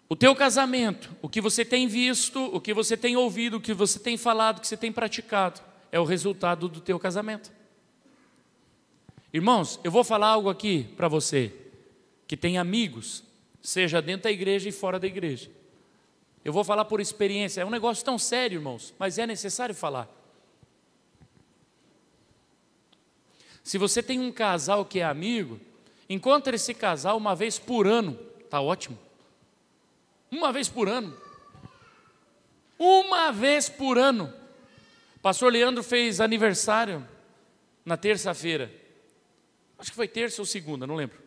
O teu casamento, o que você tem visto, o que você tem ouvido, o que você tem falado, o que você tem praticado, é o resultado do teu casamento. Irmãos, eu vou falar algo aqui para você, que tem amigos, seja dentro da igreja e fora da igreja. Eu vou falar por experiência, é um negócio tão sério, irmãos, mas é necessário falar. Se você tem um casal que é amigo, encontre esse casal uma vez por ano, está ótimo. Uma vez por ano. Uma vez por ano. O pastor Leandro fez aniversário na terça-feira. Acho que foi terça ou segunda, não lembro.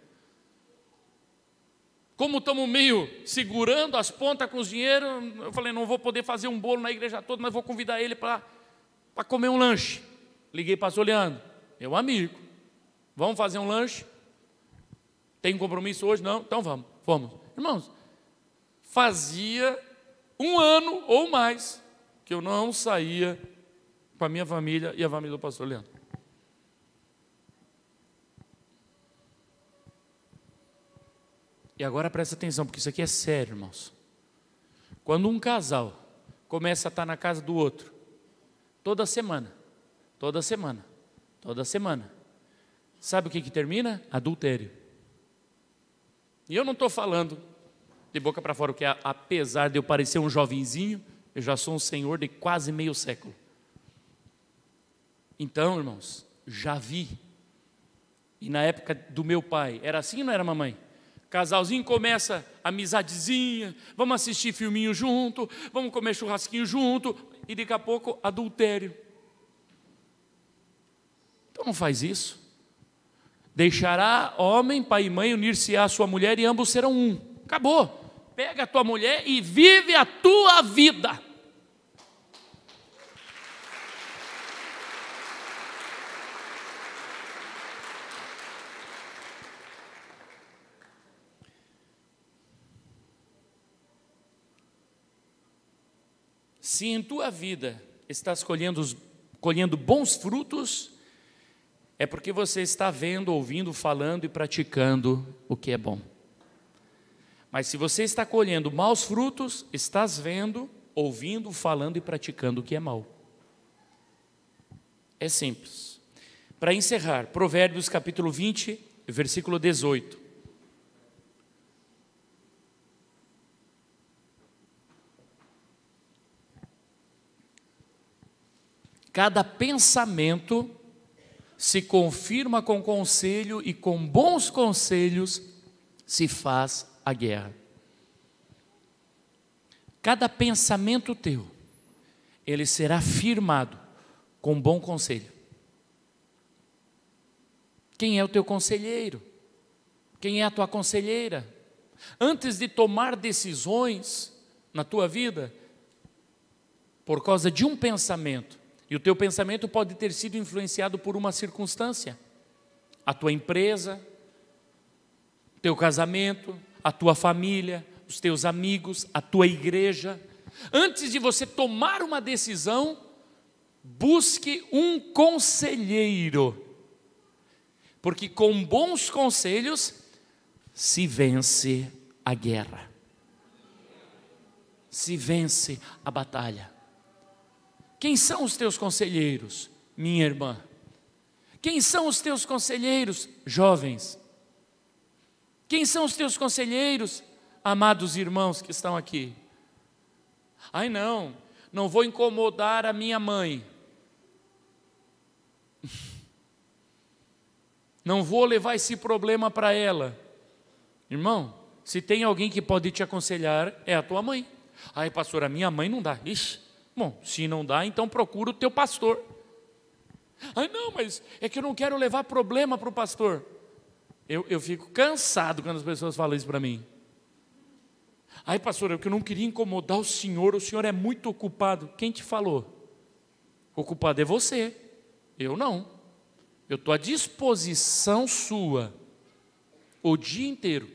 Como estamos meio segurando as pontas com os dinheiros, eu falei: não vou poder fazer um bolo na igreja toda, mas vou convidar ele para comer um lanche. Liguei para o pastor Leandro: meu amigo, vamos fazer um lanche? Tem compromisso hoje? Não? Então vamos, fomos. Irmãos, fazia um ano ou mais que eu não saía com a minha família e a família do pastor Leandro. E agora presta atenção, porque isso aqui é sério, irmãos. Quando um casal começa a estar na casa do outro, toda semana, sabe o que termina? Adultério. E eu não estou falando de boca para fora, porque apesar de eu parecer um jovenzinho, eu já sou um senhor de quase meio século. Então, irmãos, já vi. E na época do meu pai, era assim ou não era, mamãe? Casalzinho começa amizadezinha, vamos assistir filminho junto, vamos comer churrasquinho junto, e daqui a pouco adultério. Então não faz isso. Deixará homem, pai e mãe, unir-se-á a sua mulher e ambos serão um. Acabou. Pega a tua mulher e vive a tua vida. Se em tua vida estás colhendo bons frutos, é porque você está vendo, ouvindo, falando e praticando o que é bom. Mas se você está colhendo maus frutos, estás vendo, ouvindo, falando e praticando o que é mal. É simples. Para encerrar, Provérbios capítulo 20, versículo 18. Cada pensamento se confirma com conselho, e com bons conselhos se faz a guerra. Cada pensamento teu, ele será firmado com bom conselho. Quem é o teu conselheiro? Quem é a tua conselheira? Antes de tomar decisões na tua vida, por causa de um pensamento, e o teu pensamento pode ter sido influenciado por uma circunstância, a tua empresa, teu casamento, a tua família, os teus amigos, a tua igreja. Antes de você tomar uma decisão, busque um conselheiro, porque com bons conselhos se vence a guerra, se vence a batalha. Quem são os teus conselheiros, minha irmã? Quem são os teus conselheiros, jovens? Quem são os teus conselheiros, amados irmãos que estão aqui? Ai não, não vou incomodar a minha mãe. Não vou levar esse problema para ela. Irmão, se tem alguém que pode te aconselhar, é a tua mãe. Ai pastor, a minha mãe não dá. Ixi. Bom, se não dá, então procura o teu pastor. Ai não, mas é que eu não quero levar problema para o pastor. Eu fico cansado quando as pessoas falam isso para mim. Ai pastor, é que eu não queria incomodar o senhor é muito ocupado. Quem te falou? O culpado é você, eu não. Eu estou à disposição sua o dia inteiro.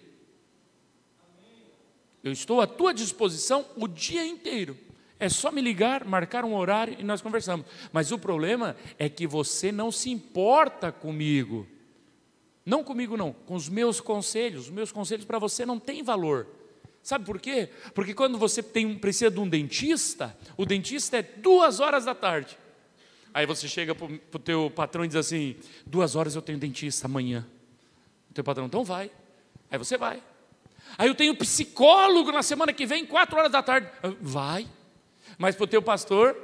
Eu estou à tua disposição o dia inteiro. É só me ligar, marcar um horário e nós conversamos. Mas o problema é que você não se importa comigo. Não comigo não, com os meus conselhos. Os meus conselhos para você não têm valor. Sabe por quê? Porque quando você precisa de um dentista, o dentista é 2h da tarde. Aí você chega para o teu patrão e diz assim, 2h eu tenho dentista amanhã. O teu patrão, então vai. Aí você vai. Aí eu tenho psicólogo na semana que vem, 4h da tarde. Vai. Mas para o teu pastor,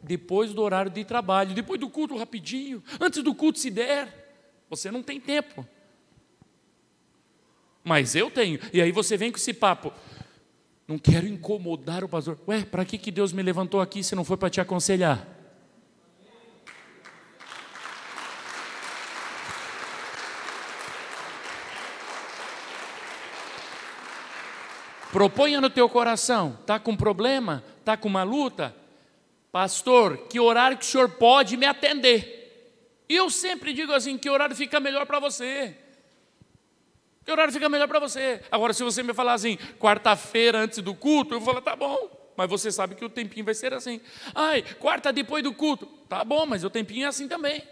depois do horário de trabalho, depois do culto rapidinho, antes do culto se der, você não tem tempo. Mas eu tenho. E aí você vem com esse papo, não quero incomodar o pastor. Ué, para que Deus me levantou aqui se não foi para te aconselhar? Proponha no teu coração, está com problema, está com uma luta, pastor, que horário que o senhor pode me atender? E eu sempre digo assim, que horário fica melhor para você? Que horário fica melhor para você? Agora, se você me falar assim, quarta-feira antes do culto, eu vou falar, tá bom, mas você sabe que o tempinho vai ser assim. Ai, quarta depois do culto, tá bom, mas o tempinho é assim também.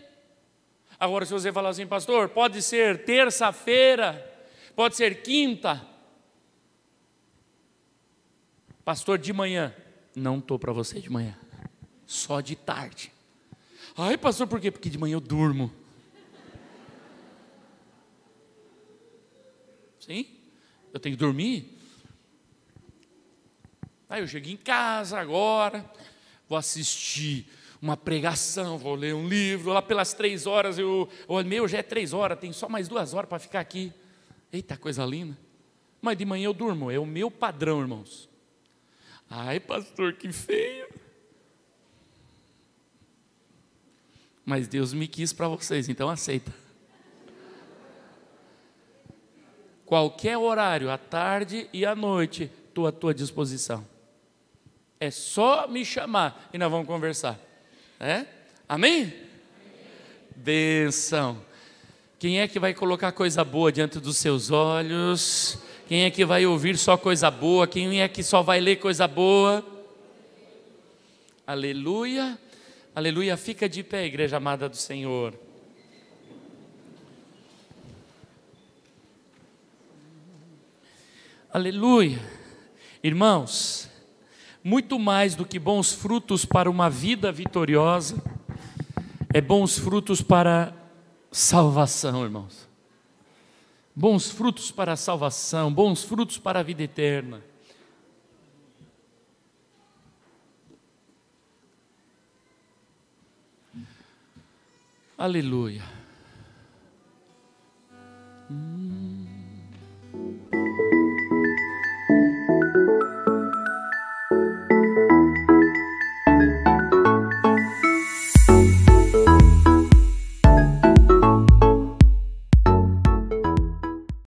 Agora, se você falar assim, pastor, pode ser terça-feira, pode ser quinta, pastor, de manhã, não estou para você de manhã, só de tarde. Ai pastor, por quê? Porque de manhã eu durmo. Sim, eu tenho que dormir. Aí eu chego em casa agora, vou assistir uma pregação, vou ler um livro, lá pelas 3h, meu, já é 3h, tem só mais 2h para ficar aqui. Eita, coisa linda. Mas de manhã eu durmo, é o meu padrão, irmãos. Ai, pastor, que feio. Mas Deus me quis para vocês, então aceita. Qualquer horário, à tarde e à noite, estou à tua disposição. É só me chamar e nós vamos conversar. É? Amém? Benção. Quem é que vai colocar coisa boa diante dos seus olhos? Quem é que vai ouvir só coisa boa? Quem é que só vai ler coisa boa? Aleluia, aleluia. Fica de pé, igreja amada do Senhor. Aleluia. Irmãos, muito mais do que bons frutos para uma vida vitoriosa, é bons frutos para salvação, irmãos. Bons frutos para a salvação, bons frutos para a vida eterna. Aleluia.